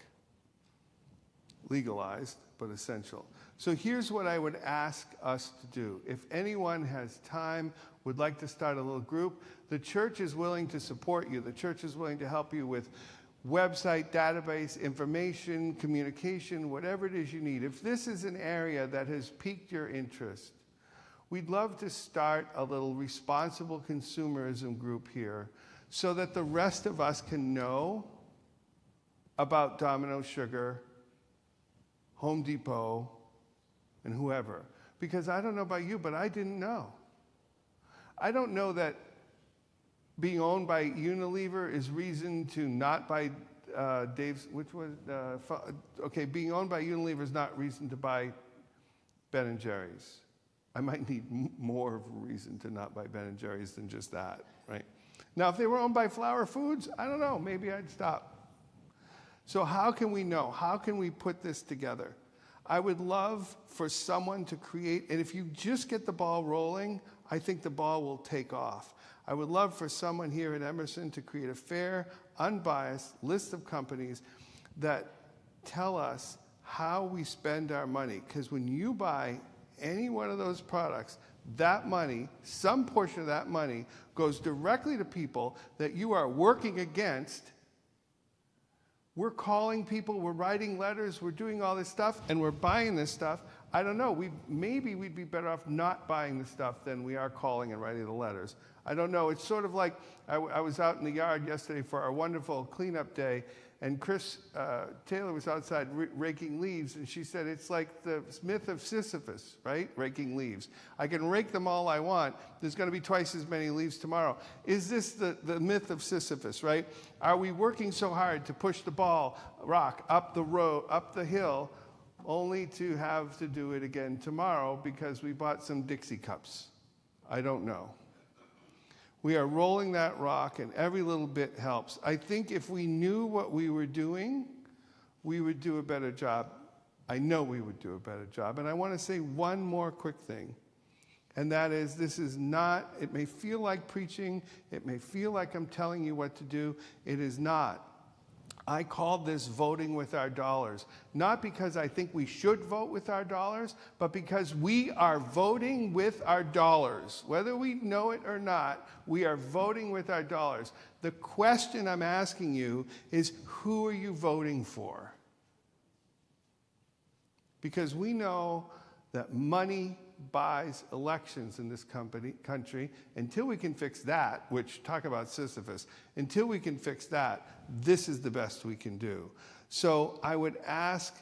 Legalized, but essential. So here's what I would ask us to do. If anyone has time, would like to start a little group, the church is willing to support you. The church is willing to help you with website, database, information, communication, whatever it is you need. If this is an area that has piqued your interest, we'd love to start a little responsible consumerism group here so that the rest of us can know about Domino Sugar, Home Depot, and whoever. Because I don't know about you, but I didn't know. I don't know that being owned by Unilever is reason to not buy Dave's, which was, okay, being owned by Unilever is not reason to buy Ben & Jerry's. I might need more of a reason to not buy Ben & Jerry's than just that, right? Now, if they were owned by Flower Foods, I don't know, maybe I'd stop. So how can we know? How can we put this together? I would love for someone to create, and if you just get the ball rolling, I think the ball will take off. I would love for someone here at Emerson to create a fair, unbiased list of companies that tell us how we spend our money. Because when you buy any one of those products, that money, some portion of that money, goes directly to people that you are working against. We're calling people, we're writing letters, we're doing all this stuff, and we're buying this stuff. I don't know, maybe we'd be better off not buying the stuff than we are calling and writing the letters. I don't know, it's sort of like, I was out in the yard yesterday for our wonderful cleanup day, and Chris Taylor was outside raking leaves, and she said, it's like the myth of Sisyphus, right? Raking leaves. I can rake them all I want. There's going to be twice as many leaves tomorrow. Is this the myth of Sisyphus, right? Are we working so hard to push the rock up the road, up the hill, only to have to do it again tomorrow because we bought some Dixie cups? I don't know. We are rolling that rock, and every little bit helps. I think if we knew what we were doing, we would do a better job. I know we would do a better job. And I want to say one more quick thing, and that is, this is not, it may feel like preaching, it may feel like I'm telling you what to do. It is not. I called this voting with our dollars, not because I think we should vote with our dollars, but because we are voting with our dollars. Whether we know it or not, we are voting with our dollars. The question I'm asking you is, who are you voting for? Because we know that money buys elections in this country. Until we can fix that, which, talk about Sisyphus, until we can fix that, this is the best we can do. So I would ask,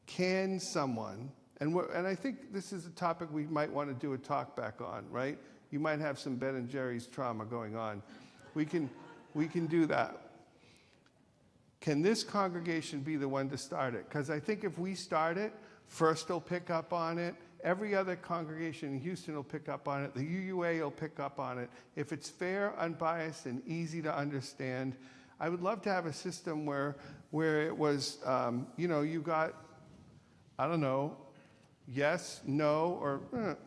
can someone, and I think this is a topic we might want to do a talk back on, right? You might have some Ben & Jerry's trauma going on. We can do that. Can this congregation be the one to start it? Because I think if we start it, First will pick up on it. Every other congregation in Houston will pick up on it. The UUA will pick up on it. If it's fair, unbiased, and easy to understand, I would love to have a system where it was, you got, I don't know, yes, no, or,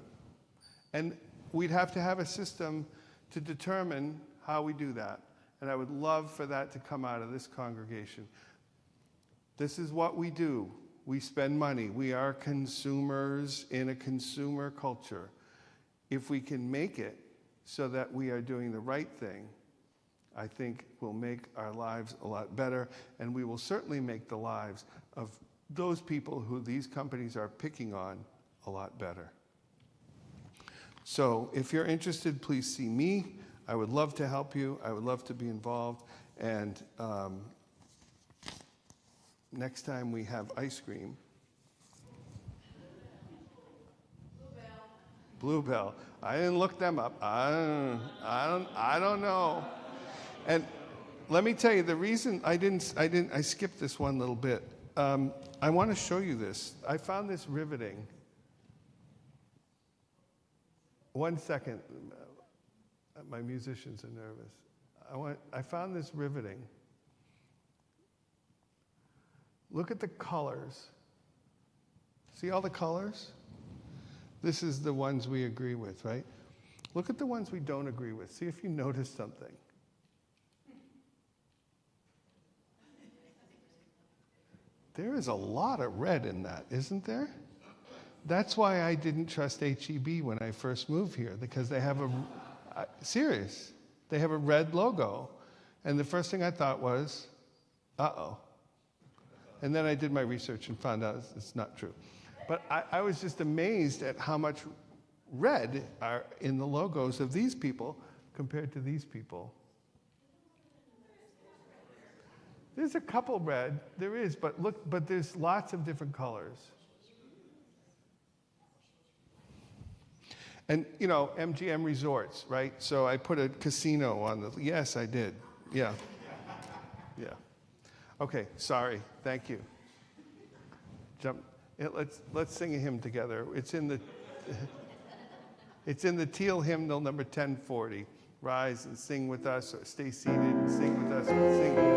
and we'd have to have a system to determine how we do that. And I would love for that to come out of this congregation. This is what we do. We spend money. We are consumers in a consumer culture. If we can make it so that we are doing the right thing, I think we'll make our lives a lot better, and we will certainly make the lives of those people who these companies are picking on a lot better. So if you're interested, please see me. I would love to help you. I would love to be involved. And next time we have ice cream. Bluebell. I didn't look them up. I don't know. And let me tell you the reason I skipped this one little bit. I want to show you this. I found this riveting. 1 second. My musicians are nervous. I found this riveting. Look at the colors. See all the colors? This is the ones we agree with, right? Look at the ones we don't agree with. See if you notice something. There is a lot of red in that, isn't there? That's why I didn't trust HEB when I first moved here, because they have serious, they have a red logo. And the first thing I thought was, uh-oh. And then I did my research and found out it's not true. But I was just amazed at how much red are in the logos of these people compared to these people. There's a couple red, there is, but look, but there's lots of different colors. And, you know, MGM Resorts, right? So I put a casino on the, yes, I did. Yeah. Yeah. Okay, sorry, thank you. Let's sing a hymn together. It's in the Teal hymnal number 1040. Rise and sing with us, or stay seated and sing with us, or sing with us.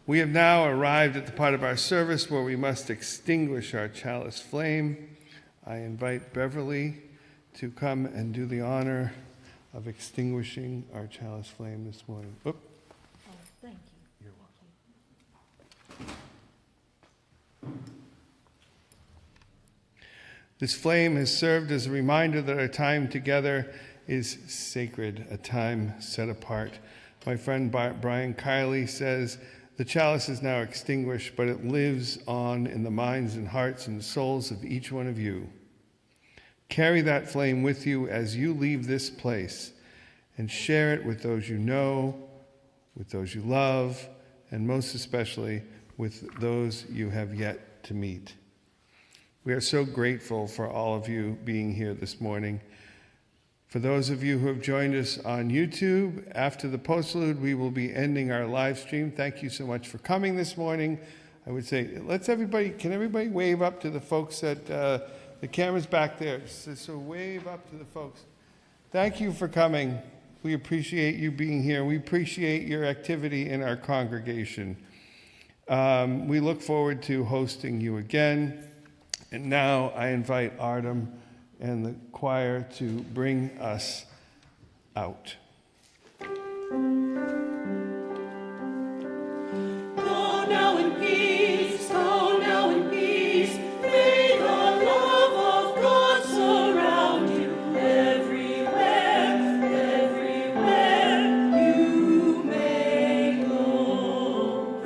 We have now arrived at the part of our service where we must extinguish our chalice flame. I invite Beverly to come and do the honor of extinguishing our chalice flame this morning. Oop. Oh, thank you. You're welcome. This flame has served as a reminder that our time together is sacred, a time set apart. My friend Brian Kiley says, the chalice is now extinguished, but it lives on in the minds and hearts and souls of each one of you. Carry that flame with you as you leave this place and share it with those you know, with those you love, and most especially with those you have yet to meet. We are so grateful for all of you being here this morning. For those of you who have joined us on YouTube, after the postlude, we will be ending our live stream. Thank you so much for coming this morning. I would say, can everybody wave up to the folks at the camera's back there? So wave up to the folks. Thank you for coming. We appreciate you being here. We appreciate your activity in our congregation. We look forward to hosting you again. And now I invite Artem and the choir to bring us out. Go now in peace, go now in peace. May the love of God surround you everywhere, everywhere you may go.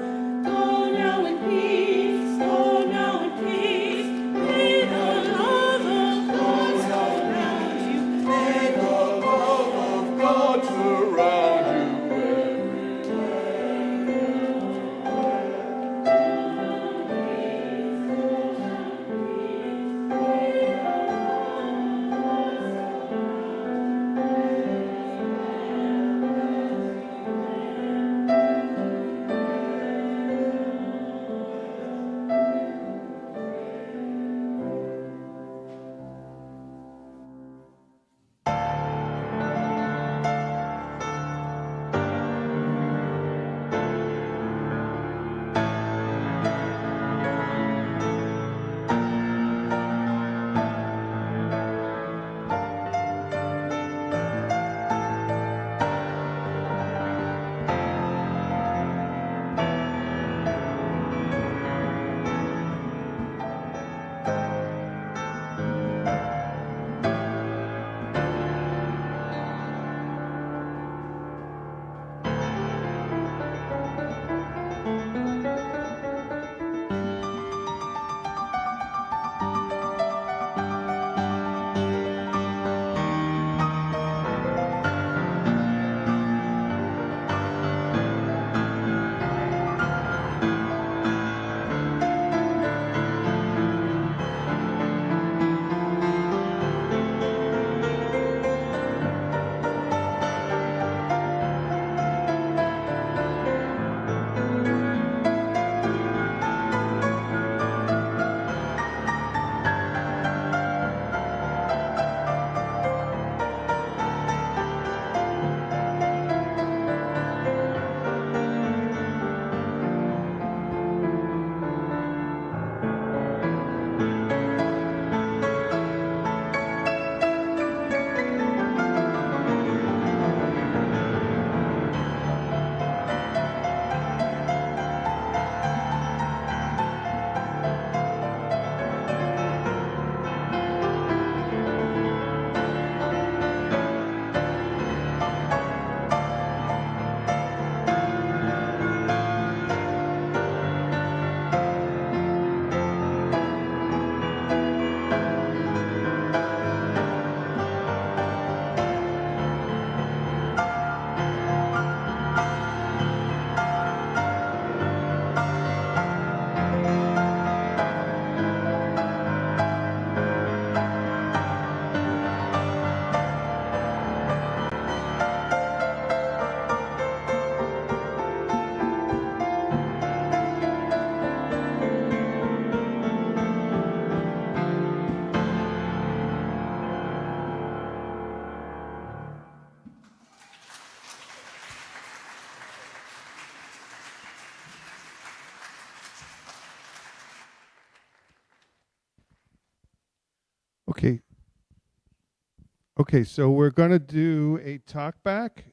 Go now in peace, go now in peace. May the love of God surround you. May the love of God surround you. Okay. Okay, so we're going to do a talk back.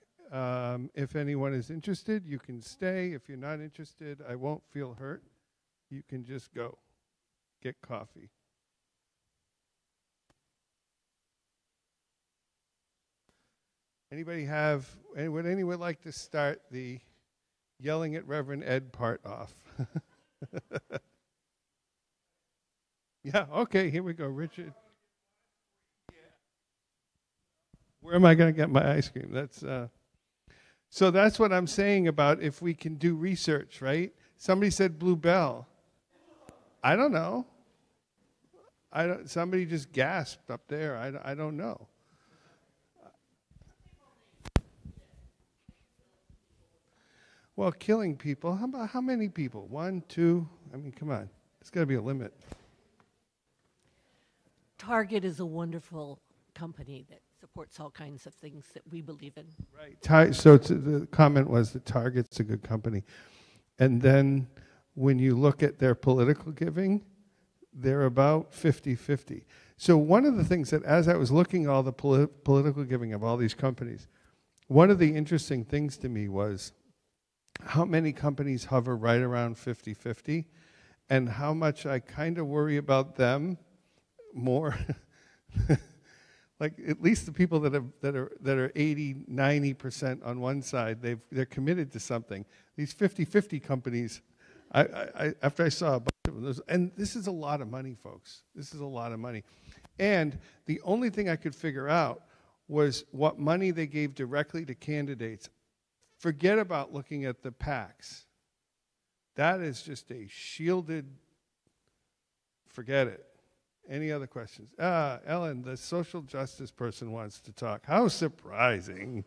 If anyone is interested, you can stay. If you're not interested, I won't feel hurt. You can just go get coffee. Would anyone like to start the yelling at Reverend Ed part off? Yeah, okay, here we go, Richard. Where am I going to get my ice cream? So that's what I'm saying about if we can do research, right? Somebody said Blue Bell. I don't know. Somebody just gasped up there. I don't know. Well, killing people. How many people? 1, 2? I mean, come on. There's got to be a limit. Target is a wonderful company that supports all kinds of things that we believe in. Right. So the comment was that Target's a good company. And then when you look at their political giving, they're about 50-50. So one of the things that, as I was looking at all the political giving of all these companies, one of the interesting things to me was how many companies hover right around 50-50, and how much I kind of worry about them more. Like at least the people that are 80-90% on one side, they're committed to something. These 50-50 companies, after I saw a bunch of them, and this is a lot of money, folks. This is a lot of money. And the only thing I could figure out was what money they gave directly to candidates. Forget about looking at the PACs. That is just a shielded, forget it. Any other questions? Ellen, the social justice person wants to talk. How surprising.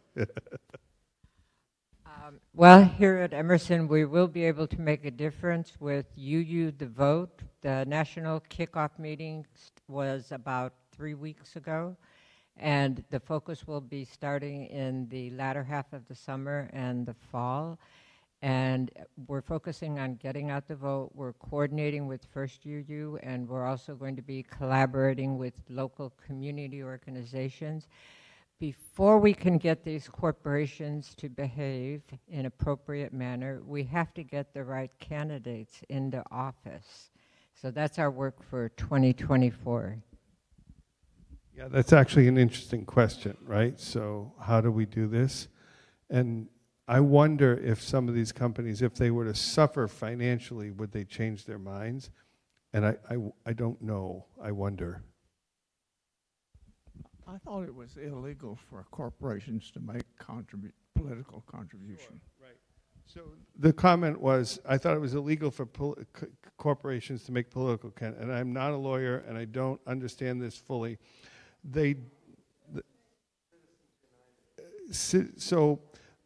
Well, here at Emerson, we will be able to make a difference with UU the Vote. The national kickoff meeting was about 3 weeks ago, and the focus will be starting in the latter half of the summer and the fall. And we're focusing on getting out the vote. We're coordinating with First UU, and we're also going to be collaborating with local community organizations. Before we can get these corporations to behave in appropriate manner, we have to get the right candidates into office. So that's our work for 2024. Yeah, that's actually an interesting question, right? So how do we do this? And I wonder if some of these companies, if they were to suffer financially, would they change their minds? And I don't know. I wonder. I thought it was illegal for corporations to make political contribution. Sure, right. So the comment was, I thought it was illegal for corporations to make political and I'm not a lawyer and I don't understand this fully.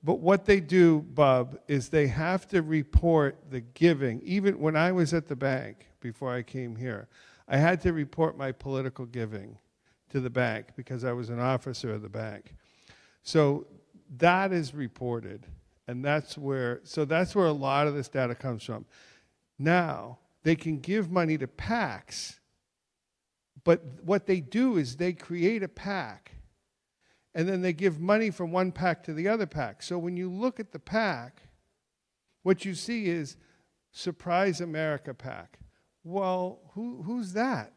But what they do, Bob, is they have to report the giving. Even when I was at the bank, before I came here, I had to report my political giving to the bank because I was an officer of the bank. So that is reported, and that's where a lot of this data comes from. Now, they can give money to PACs, but what they do is they create a PAC, and then they give money from one PAC to the other PAC. So when you look at the PAC, what you see is Surprise America PAC. Well, who's that?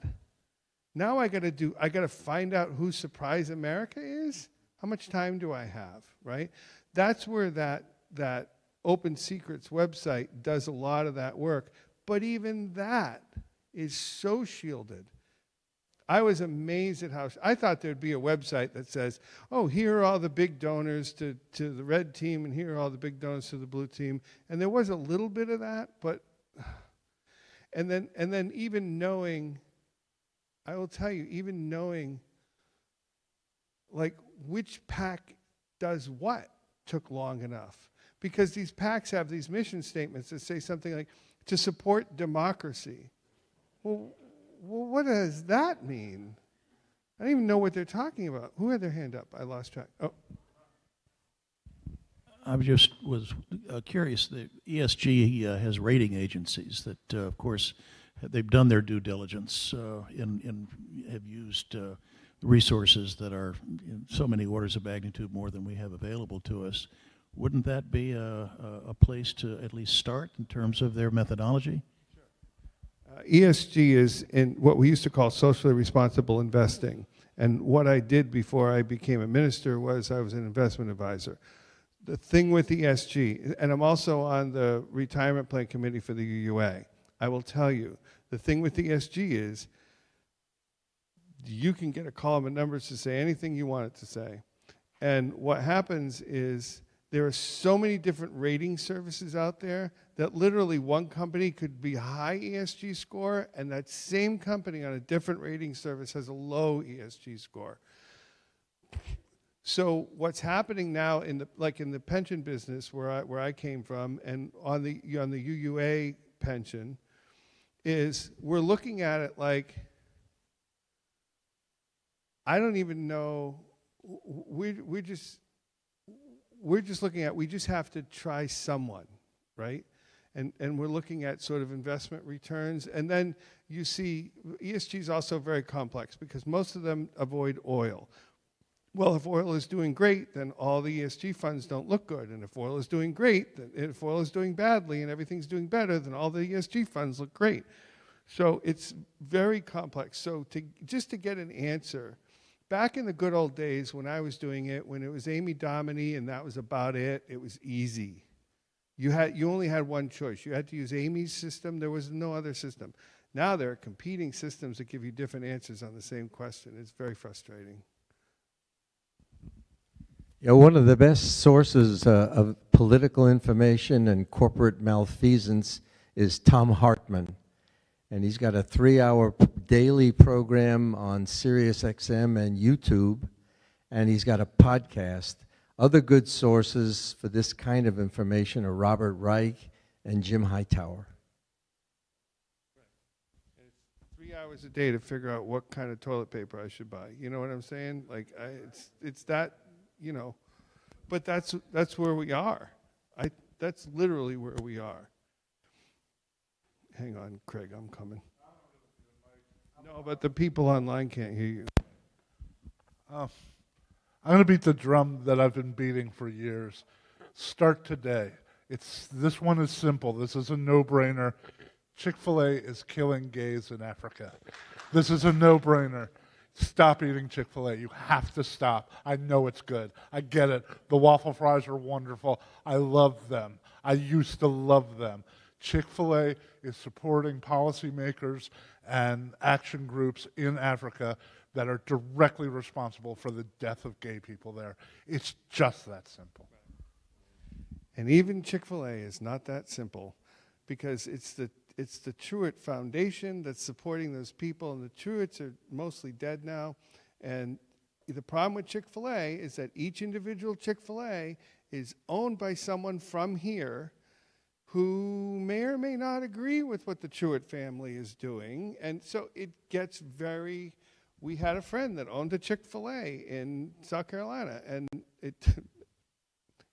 Now I got to find out who Surprise America is? How much time do I have, right? That's where that Open Secrets website does a lot of that work. But even that is so shielded. I was amazed at how, I thought there'd be a website that says, oh, here are all the big donors to the red team, and here are all the big donors to the blue team. And there was a little bit of that, but, and then even knowing, I will tell you, even knowing, like, which PAC does what took long enough. Because these PACs have these mission statements that say something like, to support democracy. Well, what does that mean? I don't even know what they're talking about. Who had their hand up? I lost track. Oh. I was curious. The ESG has rating agencies that, of course, they've done their due diligence and have used resources that are in so many orders of magnitude more than we have available to us. Wouldn't that be a place to at least start in terms of their methodology? ESG is in what we used to call socially responsible investing. And what I did before I became a minister was I was an investment advisor. The thing with ESG, and I'm also on the retirement plan committee for the UUA, I will tell you, the thing with ESG is you can get a column of numbers to say anything you want it to say. And what happens is there are so many different rating services out there that literally one company could be a high ESG score, and that same company on a different rating service has a low ESG score. So what's happening now in the pension business where I came from, and on the UUA pension, is we're looking at it like, I don't even know, we're just looking at, we just have to try someone, right? and we're looking at sort of investment returns. And then you see ESG is also very complex because most of them avoid oil. Well, if oil is doing great, then all the ESG funds don't look good. And if oil is doing great, then if oil is doing badly and everything's doing better, then all the ESG funds look great. So it's very complex. So just to get an answer, back in the good old days when I was doing it, when it was Amy Dominy and that was about it, it was easy. You only had one choice. You had to use Amy's system. There was no other system. Now there are competing systems that give you different answers on the same question. It's very frustrating. Yeah, one of the best sources of political information and corporate malfeasance is Tom Hartman. And he's got a 3-hour daily program on SiriusXM and YouTube, and he's got a podcast. Other good sources for this kind of information are Robert Reich and Jim Hightower. It's 3 hours a day to figure out what kind of toilet paper I should buy. You know what I'm saying? Like, it's that, you know, but that's where we are. That's literally where we are. Hang on, Craig, I'm coming. No, but the people online can't hear you. I'm going to beat the drum that I've been beating for years. Start today. This one is simple. This is a no-brainer. Chick-fil-A is killing gays in Africa. This is a no-brainer. Stop eating Chick-fil-A. You have to stop. I know it's good. I get it. The waffle fries are wonderful. I love them. I used to love them. Chick-fil-A is supporting policymakers and action groups in Africa that are directly responsible for the death of gay people there. It's just that simple. And even Chick-fil-A is not that simple because it's the Truett Foundation that's supporting those people, and the Truetts are mostly dead now. And the problem with Chick-fil-A is that each individual Chick-fil-A is owned by someone from here who may or may not agree with what the Truett family is doing. And so it gets very, we had a friend that owned a Chick-fil-A in South Carolina, and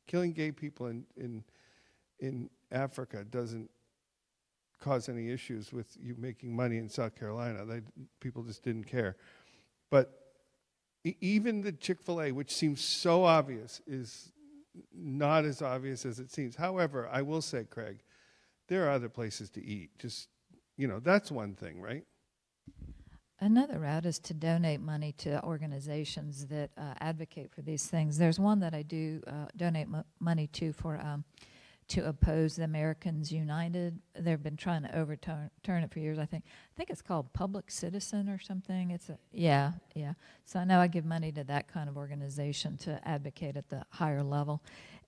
killing gay people in Africa doesn't cause any issues with you making money in South Carolina. People just didn't care. But even the Chick-fil-A, which seems so obvious, is not as obvious as it seems. However, I will say, Craig, there are other places to eat. Just, you know, that's one thing, right? Another route is to donate money to organizations that advocate for these things. There's one that I do donate money to to oppose the Americans United. They've been trying to overturn it for years. I think it's called Public Citizen or something. Yeah. So I know I give money to that kind of organization to advocate at the higher level.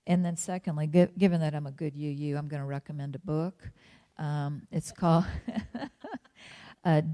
And then secondly, given that I'm a good UU, I'm going to recommend a book. It's called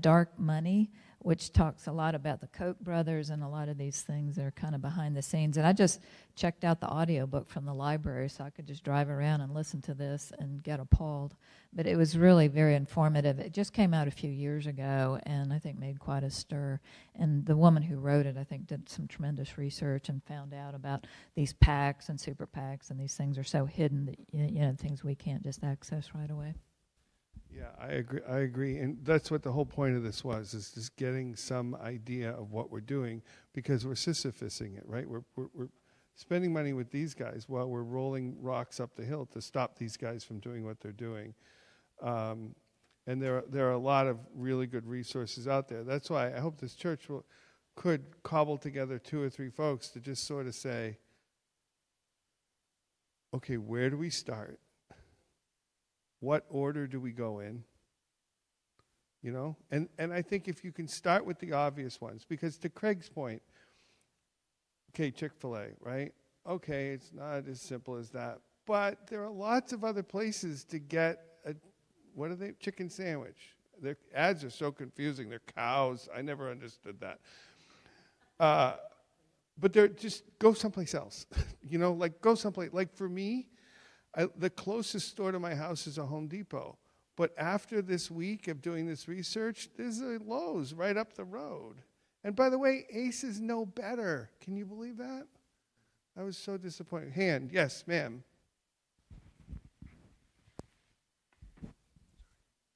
Dark Money, which talks a lot about the Koch brothers and a lot of these things that are kind of behind the scenes. And I just checked out the audiobook from the library so I could just drive around and listen to this and get appalled. But it was really very informative. It just came out a few years ago and I think made quite a stir. And the woman who wrote it, I think, did some tremendous research and found out about these PACs and super PACs, and these things are so hidden that, you know, things we can't just access right away. Yeah, I agree. And that's what the whole point of this was, is just getting some idea of what we're doing, because we're Sisyphusing it, right? We're spending money with these guys while we're rolling rocks up the hill to stop these guys from doing what they're doing. And there are a lot of really good resources out there. That's why I hope this church could cobble together 2 or 3 folks to just sort of say, okay, where do we start? What order do we go in? You know? And I think if you can start with the obvious ones, because to Craig's point, okay, Chick-fil-A, right? Okay, it's not as simple as that. But there are lots of other places to get what are they? Chicken sandwich. Their ads are so confusing. They're cows. I never understood that. But they're just go someplace else. You know, like go someplace. Like for me, the closest store to my house is a Home Depot. But after this week of doing this research, there's a Lowe's right up the road. And by the way, Ace is no better. Can you believe that? I was so disappointed. Hand, yes, ma'am.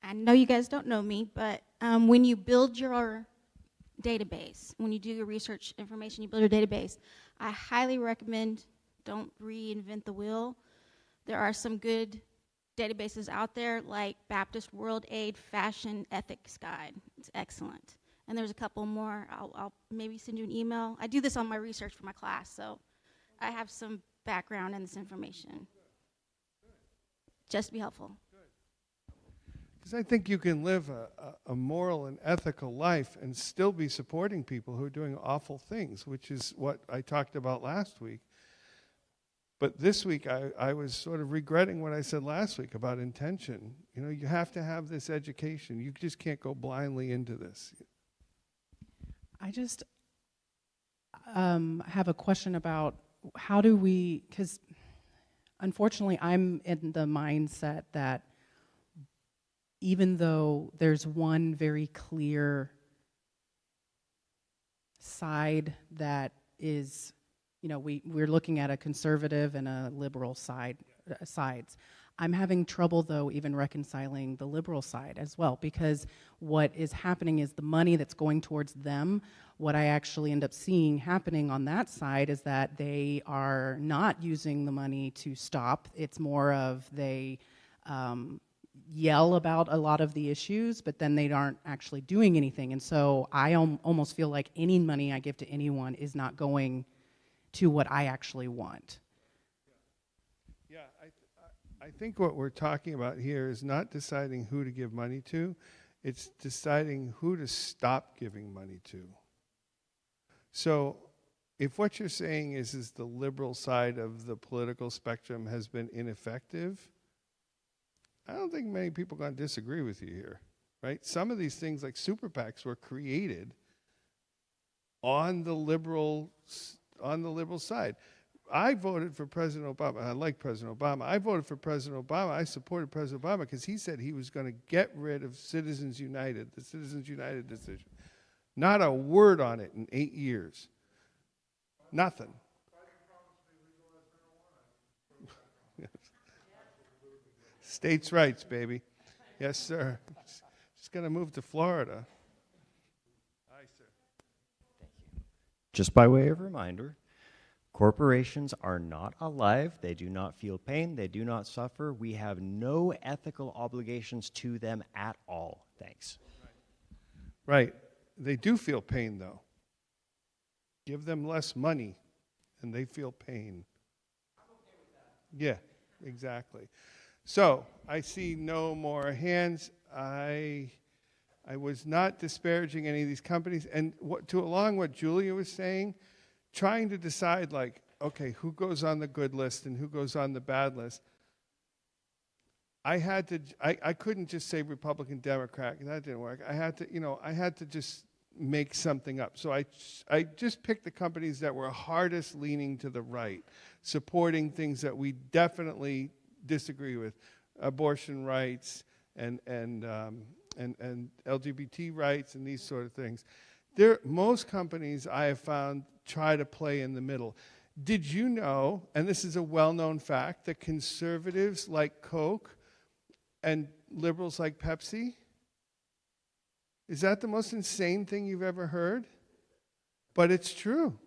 I know you guys don't know me, but when you build your database, when you do your research information, you build your database, I highly recommend don't reinvent the wheel. There are some good databases out there like Baptist World Aid Fashion Ethics Guide. It's excellent. And there's a couple more. I'll maybe send you an email. I do this on my research for my class, so I have some background in this information. Just to be helpful. Because I think you can live a moral and ethical life and still be supporting people who are doing awful things, which is what I talked about last week. But this week, I was sort of regretting what I said last week about intention. You know, you have to have this education. You just can't go blindly into this. I just have a question about how do we, because unfortunately I'm in the mindset that even though there's one very clear side that is, you know, we're looking at a conservative and a liberal sides. I'm having trouble, though, even reconciling the liberal side as well, because what is happening is the money that's going towards them, what I actually end up seeing happening on that side is that they are not using the money to stop. It's more of they yell about a lot of the issues, but then they aren't actually doing anything. And so I almost feel like any money I give to anyone is not going to what I actually want. Yeah, I think what we're talking about here is not deciding who to give money to, it's deciding who to stop giving money to. So if what you're saying is the liberal side of the political spectrum has been ineffective, I don't think many people are going to disagree with you here, right? Some of these things like super PACs were created on the liberal side. I voted for President Obama. I like President Obama. I voted for President Obama. I supported President Obama because he said he was going to get rid of Citizens United, the Citizens United decision. Not a word on it in 8 years. Nothing. States' rights, baby. Yes, sir. Just going to move to Florida. Aye, sir. Thank you. Just by way of reminder, corporations are not alive. They do not feel pain. They do not suffer. We have no ethical obligations to them at all. Thanks. Right. They do feel pain, though. Give them less money, and they feel pain. Yeah, exactly. So I see no more hands. I was not disparaging any of these companies. And along what Julia was saying, trying to decide, like, okay, who goes on the good list and who goes on the bad list. I couldn't just say Republican, Democrat. That didn't work. I had to just make something up. So I just picked the companies that were hardest leaning to the right, supporting things that we definitely disagree with, abortion rights and LGBT rights and these sort of things. Most companies I have found try to play in the middle. Did you know, and this is a well-known fact, that conservatives like Coke and liberals like Pepsi? Is that the most insane thing you've ever heard? But it's true.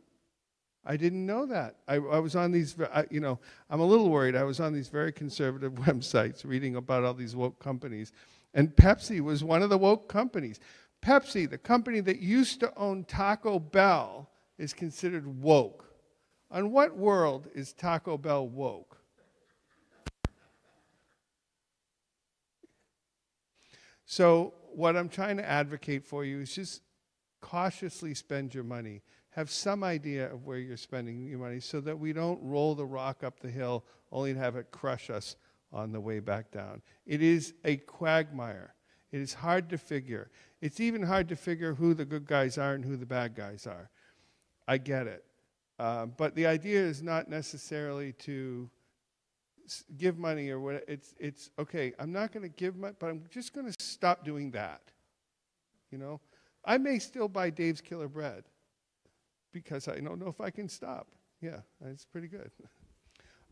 I didn't know that. I was on these, I'm a little worried. I was on these very conservative websites reading about all these woke companies. And Pepsi was one of the woke companies. Pepsi, the company that used to own Taco Bell, is considered woke. On what world is Taco Bell woke? So what I'm trying to advocate for you is just cautiously spend your money. Have some idea of where you're spending your money so that we don't roll the rock up the hill only to have it crush us on the way back down. It is a quagmire. It is hard to figure. It's even hard to figure who the good guys are and who the bad guys are. I get it. But the idea is not necessarily to give money or what. It's okay, I'm not going to give money, but I'm just going to stop doing that. You know? I may still buy Dave's Killer Bread because I don't know if I can stop. Yeah, it's pretty good.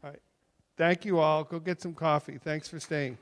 All right. Thank you all. Go get some coffee. Thanks for staying.